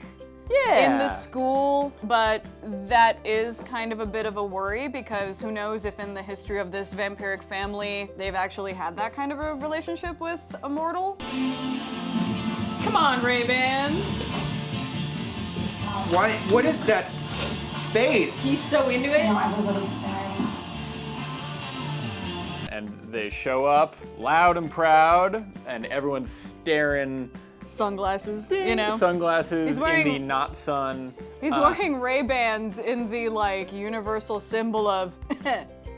in the school, but that is kind of a bit of a worry because who knows if in the history of this vampiric family, they've actually had that kind of a relationship with a mortal. Come on, Ray-Bans. Why? What is that face? He's so into it. You know, everybody's staring. And they show up loud and proud, and everyone's staring. Sunglasses, you know. Sunglasses He's wearing- in the not sun. He's wearing Ray-Bans in the like universal symbol of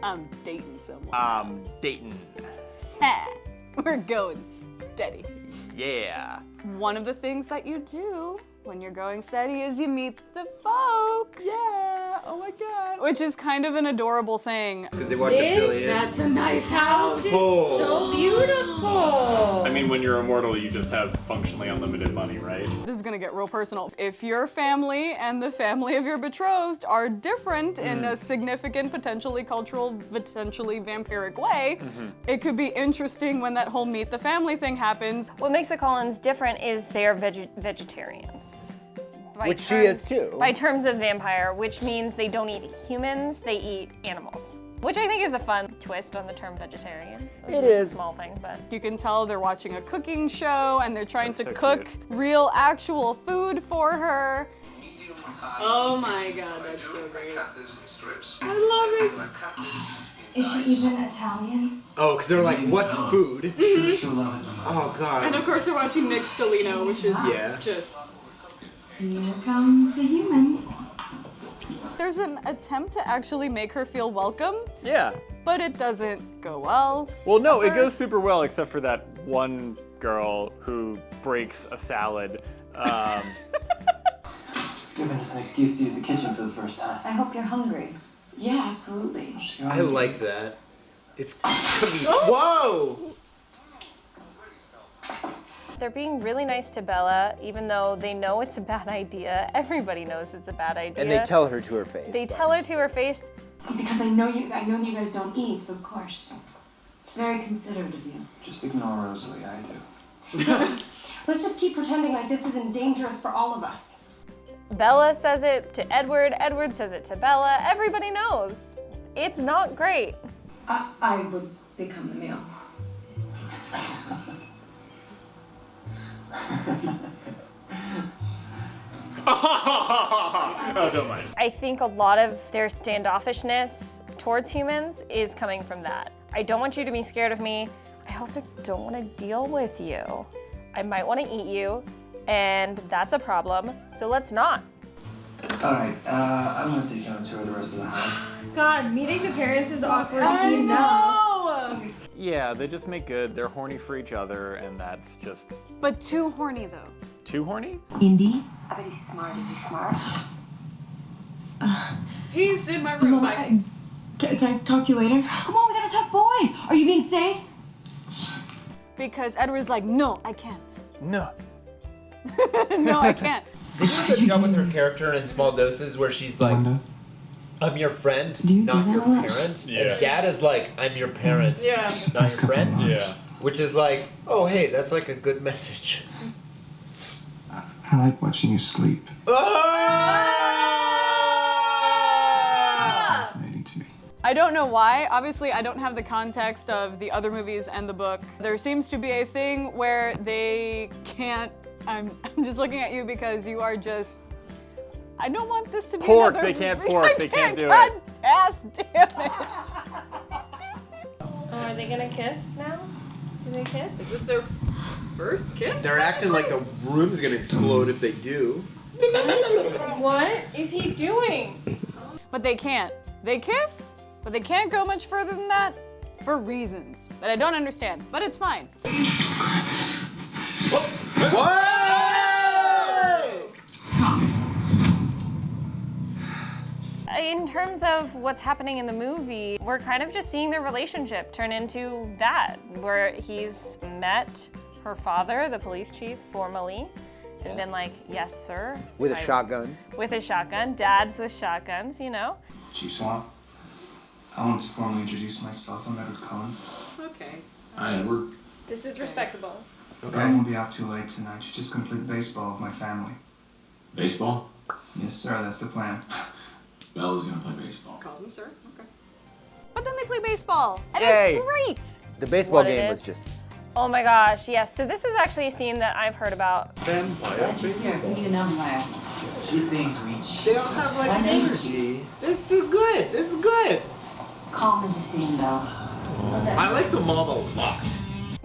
I'm dating someone. Dating. We're going steady. Yeah. One of the things that you do when you're going steady is you meet the folks. Yeah. Oh my God. Which is kind of an adorable thing. Because they watch a billion. That's a nice house. It's Oh. so beautiful. I mean, when you're immortal, you just have functionally unlimited money, right? This is gonna get real personal. If your family and the family of your betrothed are different in a significant, potentially cultural, potentially vampiric way, it could be interesting when that whole meet the family thing happens. What makes the Collins different is they are vegetarians. By Which she is too. By terms of vampire, which means they don't eat humans, they eat animals. Which I think is a fun twist on the term vegetarian. It is. A small thing, but. You can tell they're watching a cooking show and they're trying That's to so cook cute. real, actual food for her. Oh my god, that's so great. I love it. Is she even Italian? Oh, because they're like, what's food? Oh, God. And of course they're watching Nick Stellino, which is just... Here comes the human. There's an attempt to actually make her feel welcome. Yeah. But it doesn't go well. Well, no, it goes super well except for that one girl who breaks a salad. Giving us an excuse to use the kitchen for the first time. I hope you're hungry. Yeah, absolutely. I like that. It's... Whoa! They're being really nice to Bella, even though they know it's a bad idea. Everybody knows it's a bad idea. And they tell her to her face. They tell her to her face. Because I know that you guys don't eat, so of course. It's very considerate of you. Just ignore Rosalie, I do. Let's just keep pretending like this isn't dangerous for all of us. Bella says it to Edward, Edward says it to Bella. Everybody knows. It's not great. I would become the meal. Oh, don't mind. I think a lot of their standoffishness towards humans is coming from that. I don't want you to be scared of me. I also don't want to deal with you. I might want to eat you, and that's a problem, so let's not. Alright, I'm gonna take you on a tour of the rest of the house. God, meeting the parents is awkward. I know! Yeah, they just make good. They're horny for each other, and that's just... But too horny, though. Too horny? Indy? I bet he's smart. Is he smart? He's in my room. Bye. Can I talk to you later? Come on, we gotta talk boys. Are you being safe? Because Edward's like, no, I can't. No. No, I can't. They do a good job with her character in Small Doses where she's like, I'm your friend, not your parent. Yeah. And Dad is like, I'm your parent, not your friend. Yeah. Which is like, oh hey, that's like a good message. I like watching you sleep. Fascinating to me. I don't know why. Obviously, I don't have the context of the other movies and the book. There seems to be a thing where they can't. I'm just looking at you because you are just. I don't want this to be Pork, another they can't movie. pork, they can't do God, it. Ass damn it. Oh, are they gonna kiss now? Do they kiss? Is this their first kiss? They're acting like the room's gonna explode if they do. What is he doing? But they can't. They kiss, but they can't go much further than that for reasons that I don't understand, but it's fine. What? In terms of what's happening in the movie, we're kind of just seeing their relationship turn into that, where he's met her father, the police chief, formally, and been like, yes, sir. With a shotgun. With a shotgun. Dads with shotguns, you know? Chief Swamp, I want to formally introduce myself. I'm Edward Cohen. Okay. Hi, Edward. This is respectable. I won't be out too late tonight. Should just complete baseball with my family. Baseball? Yes, sir, that's the plan. Bella's gonna play baseball. Calls him sir. Okay. But then they play baseball, and Yay. it's great. The baseball What it game was is. just... Oh my gosh, yes. So this is actually a scene that I've heard about. Vampire baseball. She thinks we They all have like an energy. This is good. This is good. Calm as a scene, though. I like the mom a lot.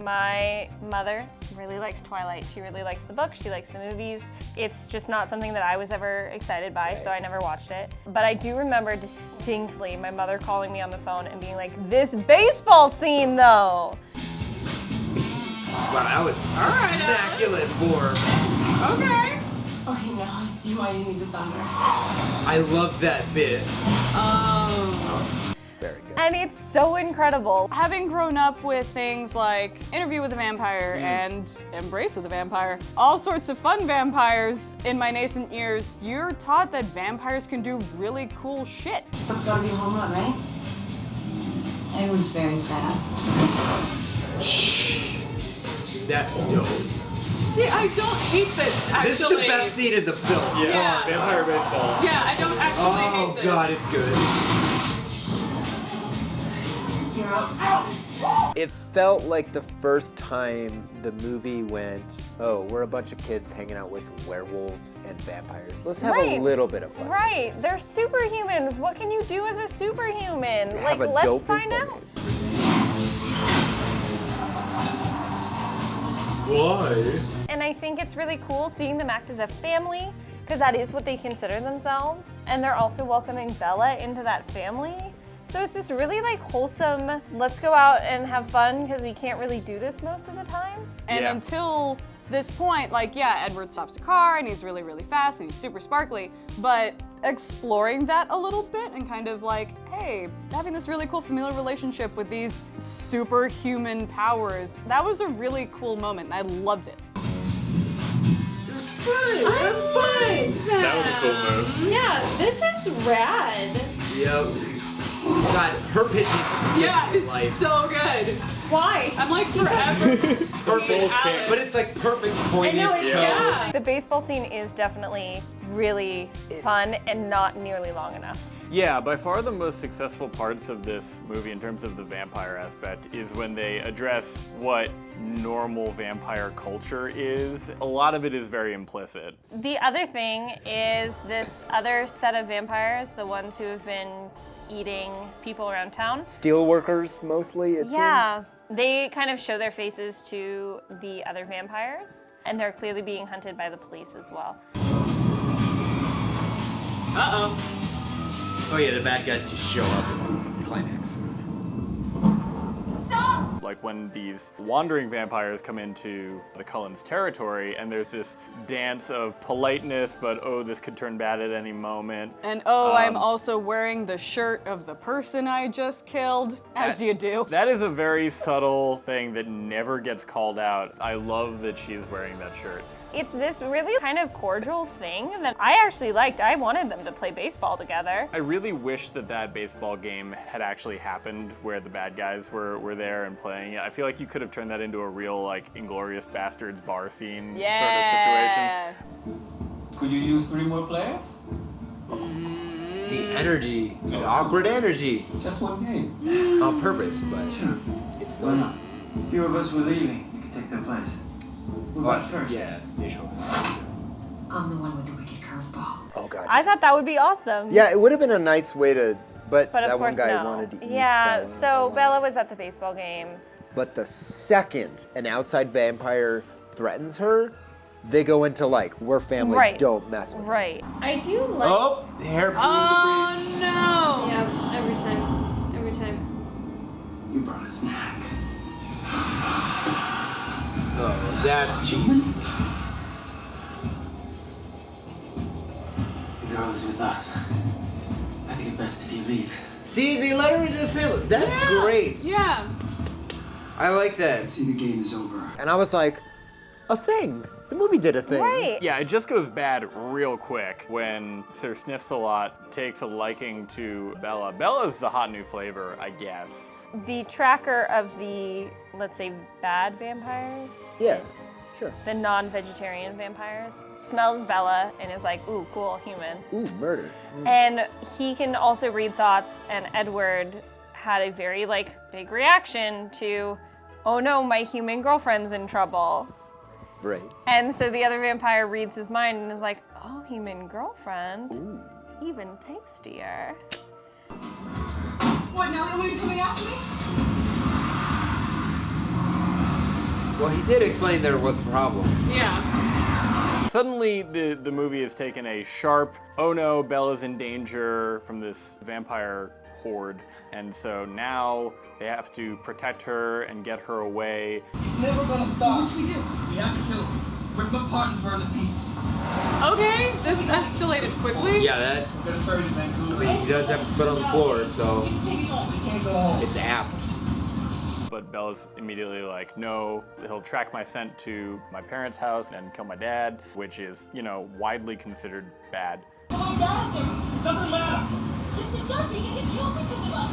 My mother really likes Twilight. She really likes the book. She likes the movies. It's just not something that I was ever excited by, so I never watched it. But I do remember distinctly my mother calling me on the phone and being like, this baseball scene though. Wow, that was immaculate for. Okay. Okay, now I see why you need the thunder. I love that bit. It's very good. And it's so incredible. Having grown up with things like Interview with the Vampire and Embrace of the Vampire, all sorts of fun vampires in my nascent years, you're taught that vampires can do really cool shit. That's gotta be a home run, right? Edward's very fast. That's dope. See, I don't hate this, actually. This is the best scene in the film. Yeah, vampire baseball. Yeah, I don't actually hate Oh this. god, it's good. You're up. It felt like the first time the movie went, oh, we're a bunch of kids hanging out with werewolves and vampires. Let's have a little bit of fun. Right, they're superhumans. What can you do as a superhuman? Like, let's find out. Why? And I think it's really cool seeing them act as a family, because that is what they consider themselves. And they're also welcoming Bella into that family. So it's just really like wholesome, let's go out and have fun because we can't really do this most of the time. And until this point, like, yeah, Edward stops a car and he's really, really fast and he's super sparkly, but exploring that a little bit and kind of like, hey, having this really cool familial relationship with these superhuman powers, that was a really cool moment and I loved it. I'm fine. That was a cool move. Yeah, this is rad. Yep. God, her pitching. Yeah, it's so good. Why? I'm like forever. Perfect, but it's like perfect pointed. I know, it's Yeah. The baseball scene is definitely really fun and not nearly long enough. Yeah, by far the most successful parts of this movie in terms of the vampire aspect is when they address what normal vampire culture is. A lot of it is very implicit. The other thing is this other set of vampires, the ones who have been eating people around town. Steelworkers, mostly, it seems. They kind of show their faces to the other vampires, and they're clearly being hunted by the police as well. Uh-oh. Oh yeah, the bad guys just show up in the climax. Stop! Like when these wandering vampires come into the Cullens' territory and there's this dance of politeness, but oh, this could turn bad at any moment. And oh, I'm also wearing the shirt of the person I just killed, as you do. That is a very subtle thing that never gets called out. I love that she's wearing that shirt. It's this really kind of cordial thing that I actually liked. I wanted them to play baseball together. I really wish that that baseball game had actually happened where the bad guys were there and playing it. I feel like you could have turned that into a real like Inglourious Bastards bar scene sort of situation. Could you use 3 more players? The energy, the awkward energy. Just one game. On purpose, but Sure. it's Why still not? Few of us were leaving. You could take their place. Who got first? Yeah, usually. I'm the one with the wicked curveball. Oh God. I thought that would be awesome. Yeah, it would have been a nice way to, but But of that one course guy no. wanted to eat Yeah, Bella. so Bella was at the baseball game. But the second an outside vampire threatens her, they go into like, we're family, Right. don't mess with us. Right. I do like. Oh, hairpin Oh no! Yeah, every time. Every time. You brought a snack. Oh, that's cheap. The girl is with us. I think it best if you leave. See, they let her into the family. That's Yeah. great. Yeah. I like that. See, the game is over. And I was like, a thing. The movie did a thing. Right. Yeah, it just goes bad real quick when Sir Sniffs-a-Lot takes a liking to Bella. Bella's the hot new flavor, I guess. The tracker of the, let's say, bad vampires, Yeah, sure. the non-vegetarian vampires, smells Bella and is like, ooh, cool, human. Ooh, murder. And he can also read thoughts, and Edward had a very, like, big reaction to, oh no, my human girlfriend's in trouble. Right. And so the other vampire reads his mind and is like, oh, human girlfriend, Ooh. even tastier. What, now everybody's coming after me? Well, he did explain there was a problem. Yeah. Suddenly, the movie has taken a sharp, oh no, Bella's in danger from this vampire horde. And so now they have to protect her and get her away. He's never gonna stop. What should we do? We have to kill him. Rip him apart and burn the pieces. Okay, this escalated quickly. Yeah, that. We're gonna ferry to Vancouver. I mean, he does have to put on the floor, so He can't go home. it's apt. But Bella's immediately like, no, he'll track my scent to my parents' house and kill my dad, which is, you know, widely considered bad. Doesn't matter. Yes, it does. He can get killed because of us.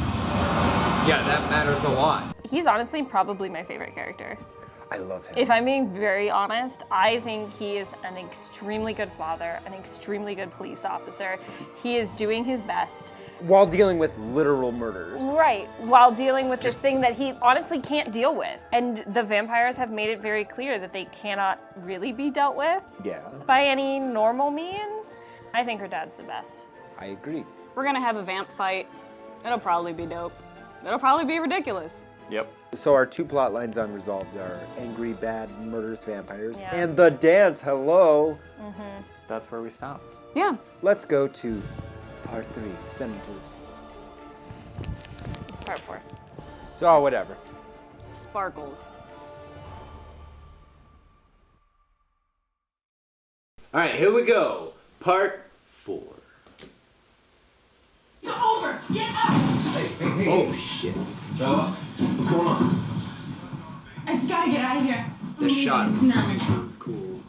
Yeah, that matters a lot. He's honestly probably my favorite character. I love him. If I'm being very honest, I think he is an extremely good father, an extremely good police officer. He is doing his best. While dealing with literal murders. Right, while dealing with this thing that he honestly can't deal with. And the vampires have made it very clear that they cannot really be dealt with by any normal means. I think her dad's the best. I agree. We're gonna have a vamp fight. It'll probably be dope. It'll probably be ridiculous. Yep. So our 2 plot lines unresolved are angry, bad, murderous vampires, and the dance, hello. That's where we stop. Yeah. Let's go to part 3, send them to this. It's part 4. So, whatever. Sparkles. All right, here we go. Part 4. It's over! Get out! Hey. Oh, shit. Bella, what's going on? I just gotta get out of here. The shot was super cool.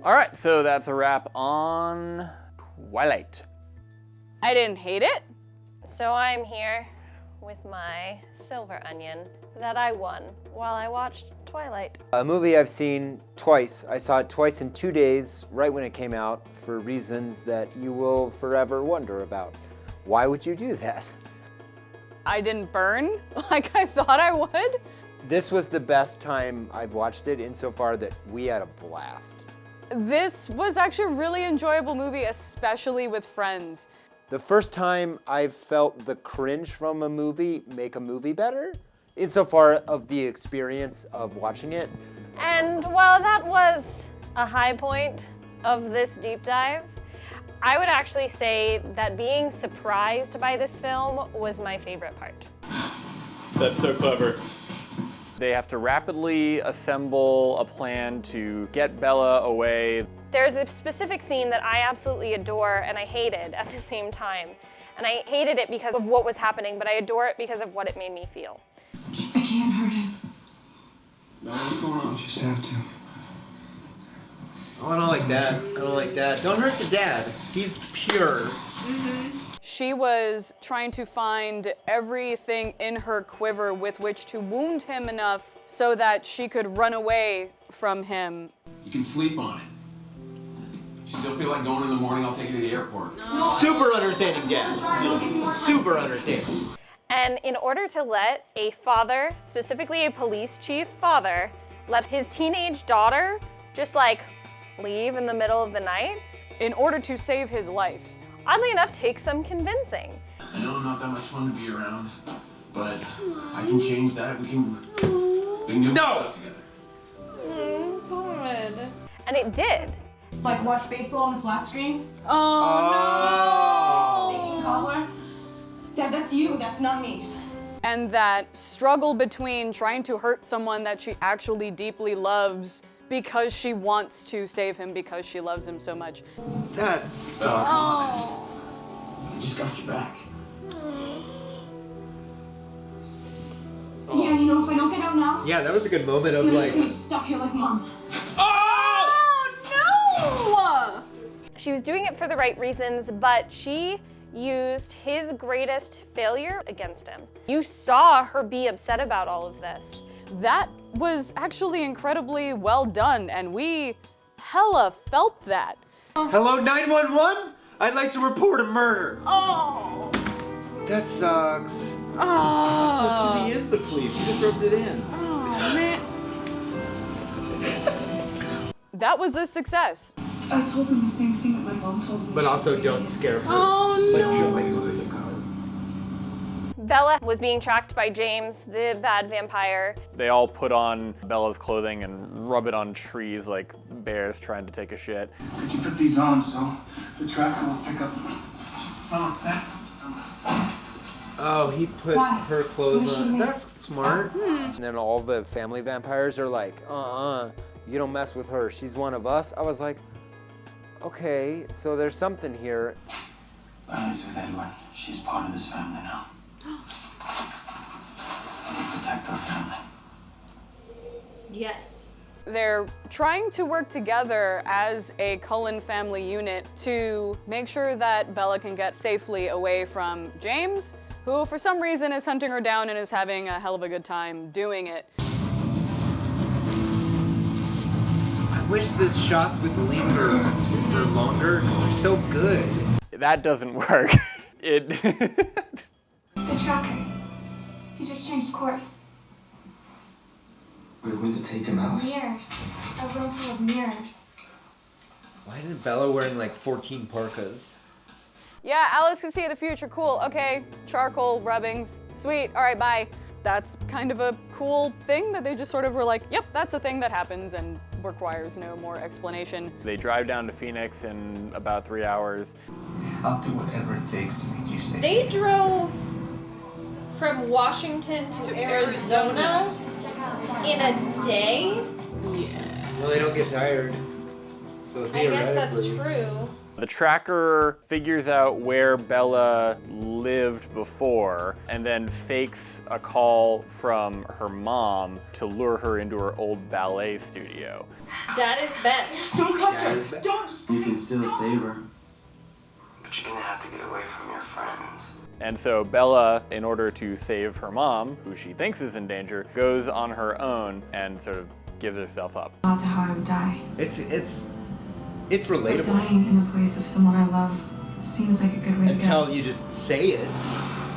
All right, so that's a wrap on Twilight. I didn't hate it. So I'm here with my silver onion that I won while I watched Twilight. A movie I've seen twice. I saw it twice in 2 days, right when it came out, for reasons that you will forever wonder about. Why would you do that? I didn't burn like I thought I would. This was the best time I've watched it insofar that we had a blast. This was actually a really enjoyable movie, especially with friends. The first time I've felt the cringe from a movie make a movie better, insofar of the experience of watching it. And while that was a high point of this deep dive, I would actually say that being surprised by this film was my favorite part. That's so clever. They have to rapidly assemble a plan to get Bella away. There's a specific scene that I absolutely adore and I hated at the same time. And I hated it because of what was happening, but I adore it because of what it made me feel. I can't hurt him. Bella, what's going on? You just have to. Oh, I don't like that. I don't like that. Don't hurt the dad. He's pure. She was trying to find everything in her quiver with which to wound him enough so that she could run away from him. You can sleep on it. You still feel like going in the morning, I'll take you to the airport. Super understanding dad. Super understanding. And in order to let a father, specifically a police chief father, let his teenage daughter just like leave in the middle of the night, in order to save his life, oddly enough, takes some convincing. I know I'm not that much fun to be around, but I can change that. We can do stuff together. Good. And it did. Like watch baseball on the flat screen? Oh, Stinking cobbler? Dad, that's you, that's not me. and that struggle between trying to hurt someone that she actually deeply loves because she wants to save him because she loves him so much. That sucks. I just got you back. Yeah, and you know, if I don't get out now, Yeah, that was a good moment of I'm like. just gonna be stuck here like mom. No! She was doing it for the right reasons, but she used his greatest failure against him. You saw her be upset about all of this. That was actually incredibly well done, and we hella felt that. Hello, 911? I'd like to report a murder. Oh! That sucks. Oh, He is the police. You just rubbed it in. man. That was a success. I told him the same thing that my mom told me. But also don't scare her. Oh no. Bella was being tracked by James, the bad vampire. They all put on Bella's clothing and rub it on trees like bears trying to take a shit. Could you put these on so the tracker will pick up on a set? Oh, he put Why? her clothes What did she on. make? That's smart. And then all the family vampires are like, you don't mess with her. She's one of us. I was like, okay, so there's something here. Bella's with Edwin. She's part of this family now. We protect our family. Yes. They're trying to work together as a Cullen family unit to make sure that Bella can get safely away from James, who for some reason is hunting her down and is having a hell of a good time doing it. wish the shots with Liam were longer. They're so good. That doesn't work. It. The tracker. He just changed course. Where would it take him out? Mirrors. A room full of mirrors. Why isn't Bella wearing like 14 parkas? Yeah, Alice can see the future, cool, okay. Charcoal rubbings, sweet, all right, bye. That's kind of a cool thing that they just sort of were like, yep, that's a thing that happens and requires no more explanation. They drive down to Phoenix in about 3 hours. I'll do whatever it takes to make you safe. They drove from Washington to Arizona in a day? Well, they don't get tired. So I guess that's theoretically- true. The tracker figures out where Bella lived before and then fakes a call from her mom to lure her into her old ballet studio. Dad is best. Don't touch her. Don't. You can still save her. But you're gonna have to get away from your friends. And so Bella, in order to save her mom, who she thinks is in danger, goes on her own and sort of gives herself up. Not to how I would die. It's But relatable. dying in the place of someone I love seems like a good way to go. Until you just say it.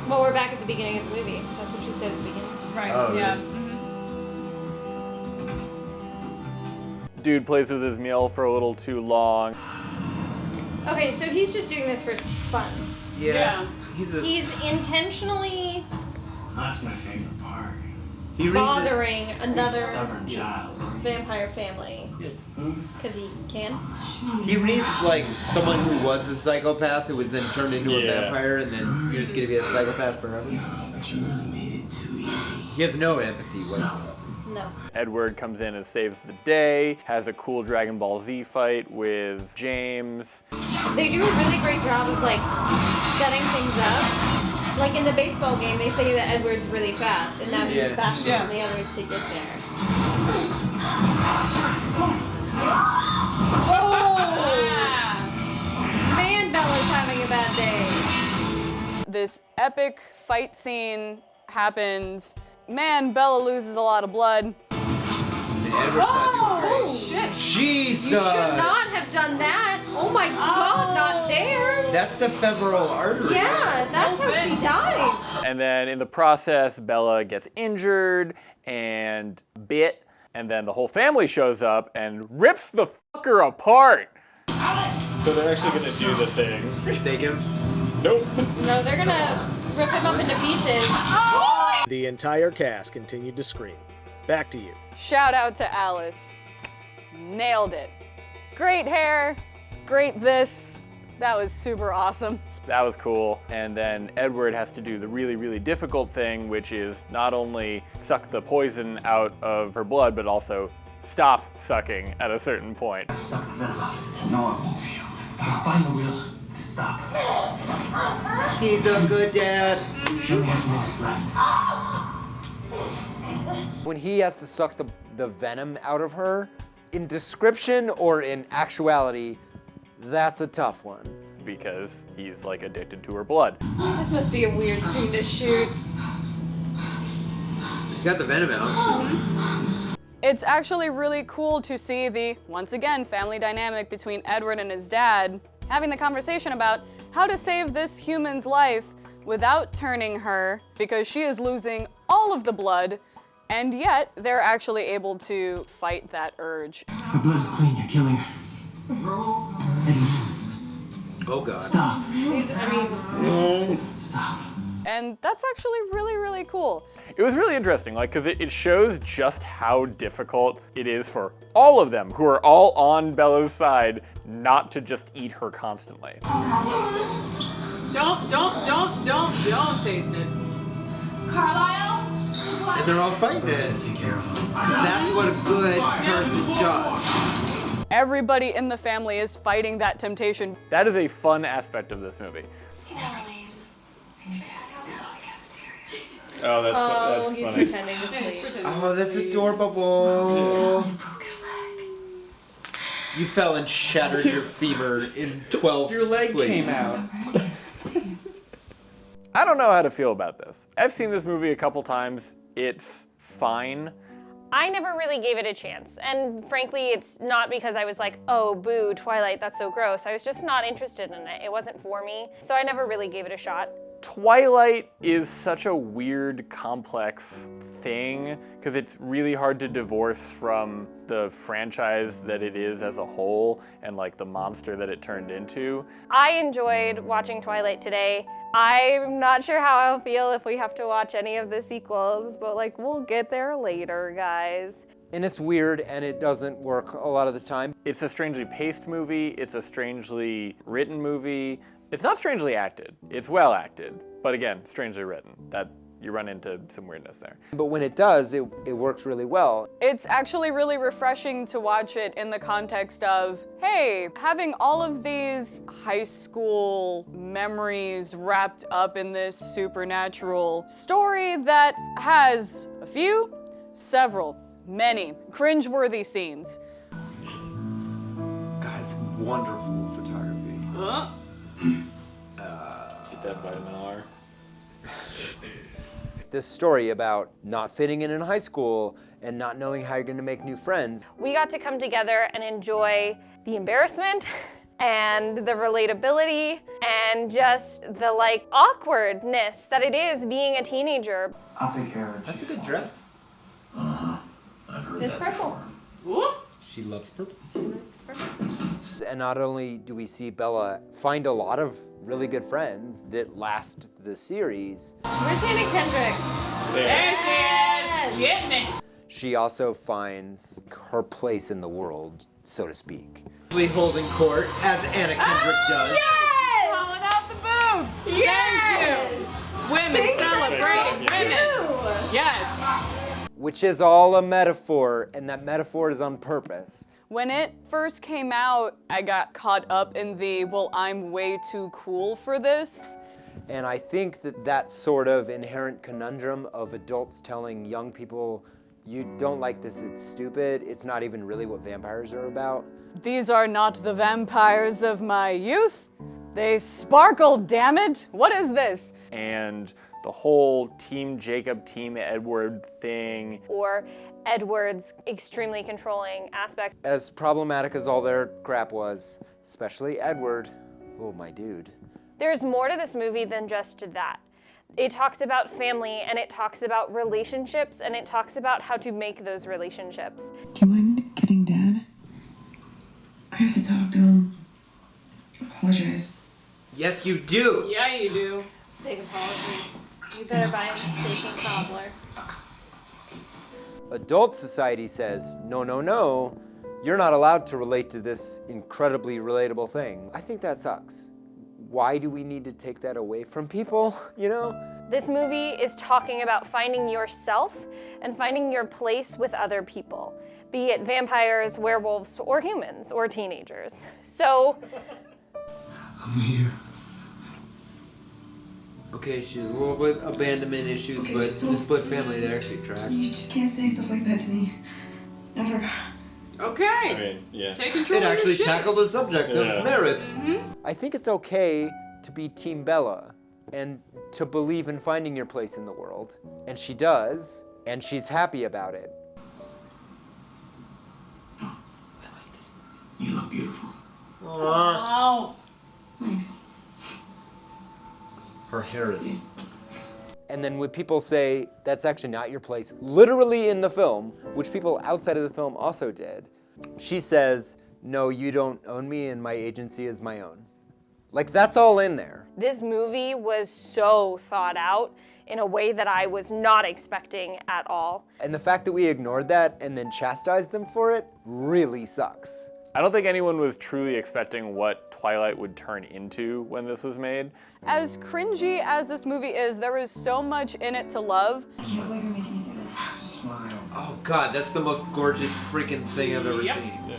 Well, we're back at the beginning of the movie. That's what she said at the beginning. Right, Oh, yeah. really? Dude plays with his meal for a little too long. Okay, so he's just doing this for fun. Yeah. He's intentionally That's my favorite part. He reads bothering another Stubborn child. vampire family. Because he can. He reads like someone who was a psychopath who was then turned into a Yeah. vampire, and then you're just gonna be a psychopath forever. But you made it too easy. He has no empathy whatsoever. No. Edward comes in and saves the day, has a cool Dragon Ball Z fight with James. They do a really great job of like setting things up. Like in the baseball game, they say that Edward's really fast, and now he's Yeah. faster Yeah. than the others to get there. Man, Bella's having a bad day. This epic fight scene happens. Man, Bella loses a lot of blood. Oh, shit. Jesus! You should not have done that. Oh my god, not there. That's the femoral artery. Yeah, that's how she dies. And then in the process, Bella gets injured and bit, and then the whole family shows up and rips the fucker apart. So they're actually gonna do the thing. Stake him? Nope. No, they're gonna rip him up into pieces. The entire cast continued to scream. Back to you. Shout out to Alice. Nailed it. Great hair, great this. That was super awesome. That was cool. And then Edward has to do the really, really difficult thing, which is not only suck the poison out of her blood, but also stop sucking at a certain point. Suck the venom out. No, I won't. Stop. Find the will to stop. He's a good dad. She only has minutes left. When he has to suck the venom out of her, in description or in actuality, that's a tough one. Because he's like addicted to her blood. This must be a weird scene to shoot. You got the venom out. It's actually really cool to see the, once again, family dynamic between Edward and his dad, having the conversation about how to save this human's life without turning her, because she is losing all of the blood, and yet they're actually able to fight that urge. Her blood is clean. You're killing her. Oh god. Stop. Stop. And that's actually really, really cool. It was really interesting, like, because it shows just how difficult it is for all of them, who are all on Bella's side, not to just eat her constantly. Don't taste it. Carlisle? And they're all fighting it. Take care of him. That's what a good person does. Everybody in the family is fighting that temptation. That is a fun aspect of this movie. He never leaves. Oh, that's Oh, that's he's funny. pretending to sleep. Oh, that's adorable. You fell and shattered your femur in 12 Your leg places. came out. I don't know how to feel about this. I've seen this movie a couple times. It's fine. I never really gave it a chance. And frankly, it's not because I was like, oh, boo, Twilight, that's so gross. I was just not interested in it. It wasn't for me. So I never really gave it a shot. Twilight is such a weird, complex thing because it's really hard to divorce from the franchise that it is as a whole and like the monster that it turned into. I enjoyed watching Twilight today. I'm not sure how I'll feel if we have to watch any of the sequels, but like we'll get there later, guys. And it's weird and it doesn't work a lot of the time. It's a strangely paced movie, it's a strangely written movie. It's not strangely acted, it's well acted, but again, strangely written. That you run into some weirdness there. But when it does, it works really well. It's actually really refreshing to watch it in the context of, hey, having all of these high school memories wrapped up in this supernatural story that has several, many cringeworthy scenes. Guys, wonderful photography. Get that vitamin R. This story about not fitting in high school and not knowing how you're gonna make new friends. We got to come together and enjoy the embarrassment and the relatability and just the like awkwardness that it is being a teenager. I'll take care of it. That's a good dress. I've heard It's that purple. before. She loves purple. And not only do we see Bella find a lot of really good friends that last the series, Where's Hannah Kendrick? There she is! Get me! she also finds her place in the world, so to speak. Holding court, as Anna Kendrick does. Yes! Calling out the boobs! Yes! Women celebrating women. Yes. Which is all a metaphor, and that metaphor is on purpose. When it first came out, I got caught up in the, well, I'm way too cool for this. And I think that sort of inherent conundrum of adults telling young people, you don't like this, it's stupid, it's not even really what vampires are about. These are not the vampires of my youth. They sparkle, damn it. What is this? And the whole Team Jacob, Team Edward thing. Or Edward's extremely controlling aspect. As problematic as all their crap was, especially Edward, oh my dude. There's more to this movie than just that. It talks about family and it talks about relationships and it talks about how to make those relationships. Do you mind getting Dad? I have to talk to him. Apologize. Yes, you do. Yeah, you do. Big apology. You better buy him a steak and cobbler. Adult society says, no, no, no, you're not allowed to relate to this incredibly relatable thing. I think that sucks. Why do we need to take that away from people, you know? This movie is talking about finding yourself and finding your place with other people, be it vampires, werewolves, or humans, or teenagers. So, I'm here. Okay, she has a little bit abandonment issues, Okay, but still- in a split family that actually tracks. You just can't say stuff like that to me. Ever. Okay. Yeah. Take control It of your actually shit. tackled the subject Yeah. of merit. I think it's okay to be Team Bella and to believe in finding your place in the world. And she does, and she's happy about it. You look beautiful. Wow. Thanks. Her hair is. And then when people say, that's actually not your place, literally in the film, which people outside of the film also did, she says, no, you don't own me and my agency is my own. Like, that's all in there. this movie was so thought out in a way that I was not expecting at all. And the fact that we ignored that and then chastised them for it really sucks. I don't think anyone was truly expecting what Twilight would turn into when this was made. As cringy as this movie is, there is so much in it to love. I can't believe you're making me do this. Smile. Oh God, that's the most gorgeous freaking thing I've ever seen.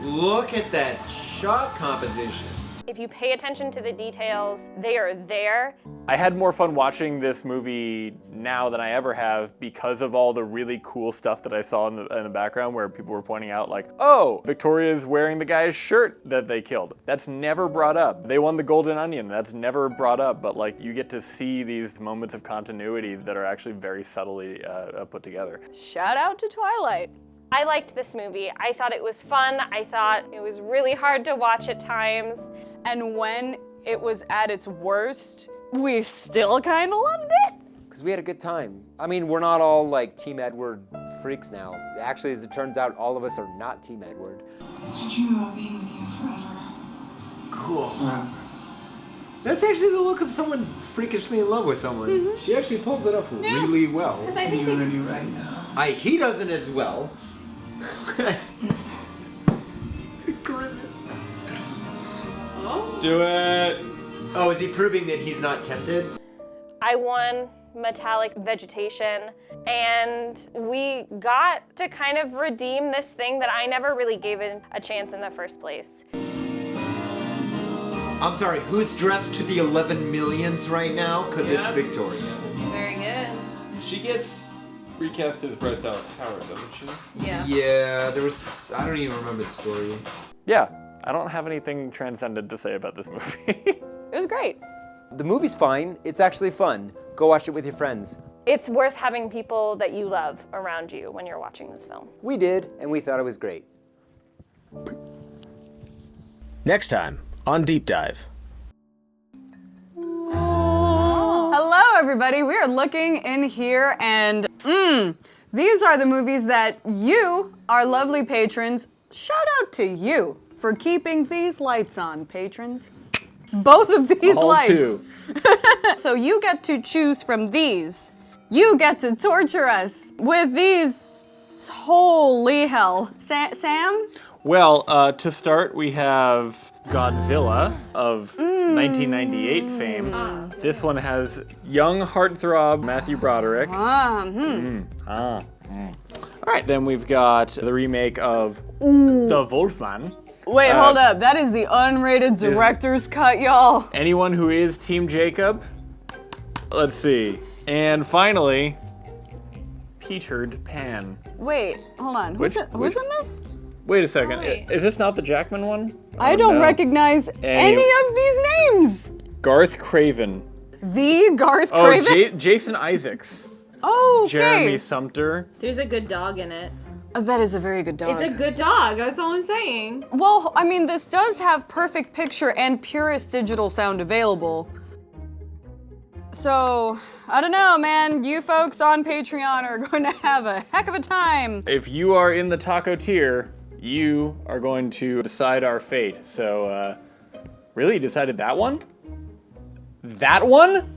Look at that shot composition. If you pay attention to the details, they are there. I had more fun watching this movie now than I ever have because of all the really cool stuff that I saw in the background where people were pointing out like, oh, Victoria's wearing the guy's shirt that they killed. That's never brought up. They won the Golden Onion. That's never brought up, but like you get to see these moments of continuity that are actually very subtly put together. Shout out to Twilight. I liked this movie. I thought it was fun. I thought it was really hard to watch at times. And when it was at its worst, we still kind of loved it. Because we had a good time. I mean, we're not all like Team Edward freaks now. Actually, as it turns out, all of us are not Team Edward. I dream about being with you forever. Cool. Forever. That's actually the look of someone freakishly in love with someone. She actually pulls it off really well. I think You and you right now. He doesn't as well. Yes. Goodness. Do it! Oh, is he proving that he's not tempted? I won metallic vegetation, and we got to kind of redeem this thing that I never really gave it a chance in the first place. I'm sorry, who's dressed to the 11 millions right now? Because it's Victoria. Very good. She gets recast as Bryce Dallas Howard, doesn't she? Yeah. Yeah, there was, I don't even remember the story. Yeah, I don't have anything transcendent to say about this movie. It was great. The movie's fine. It's actually fun. Go watch it with your friends. It's worth having people that you love around you when you're watching this film. We did, and we thought it was great. Next time on Deep Dive. Hello, everybody. We are looking in here, and these are the movies that you, our lovely patrons, shout out to you for keeping these lights on, patrons. Both of these All lights. two. So you get to choose from these. You get to torture us with these. Holy hell. Sam? Well, to start, we have Godzilla of 1998 fame. This one has young heartthrob Matthew Broderick. All right, then we've got the remake of The Wolfman. Wait, hold up. That is the unrated director's cut, y'all. Anyone who is Team Jacob? Let's see. And finally, Petered Pan. Wait, hold on. Who's in this? Wait a second. Wait. Is this not the Jackman one? I Oh, don't no. recognize any of these names. Garth Craven. The Garth Oh, Craven? Jason Isaacs. Oh, okay. Jeremy Sumpter. There's a good dog in it. That is a very good dog. It's a good dog, that's all I'm saying. Well, I mean, this does have perfect picture and purest digital sound available. So, I don't know, man. You folks on Patreon are going to have a heck of a time. If you are in the taco tier, you are going to decide our fate. So, really, you decided that one? That one?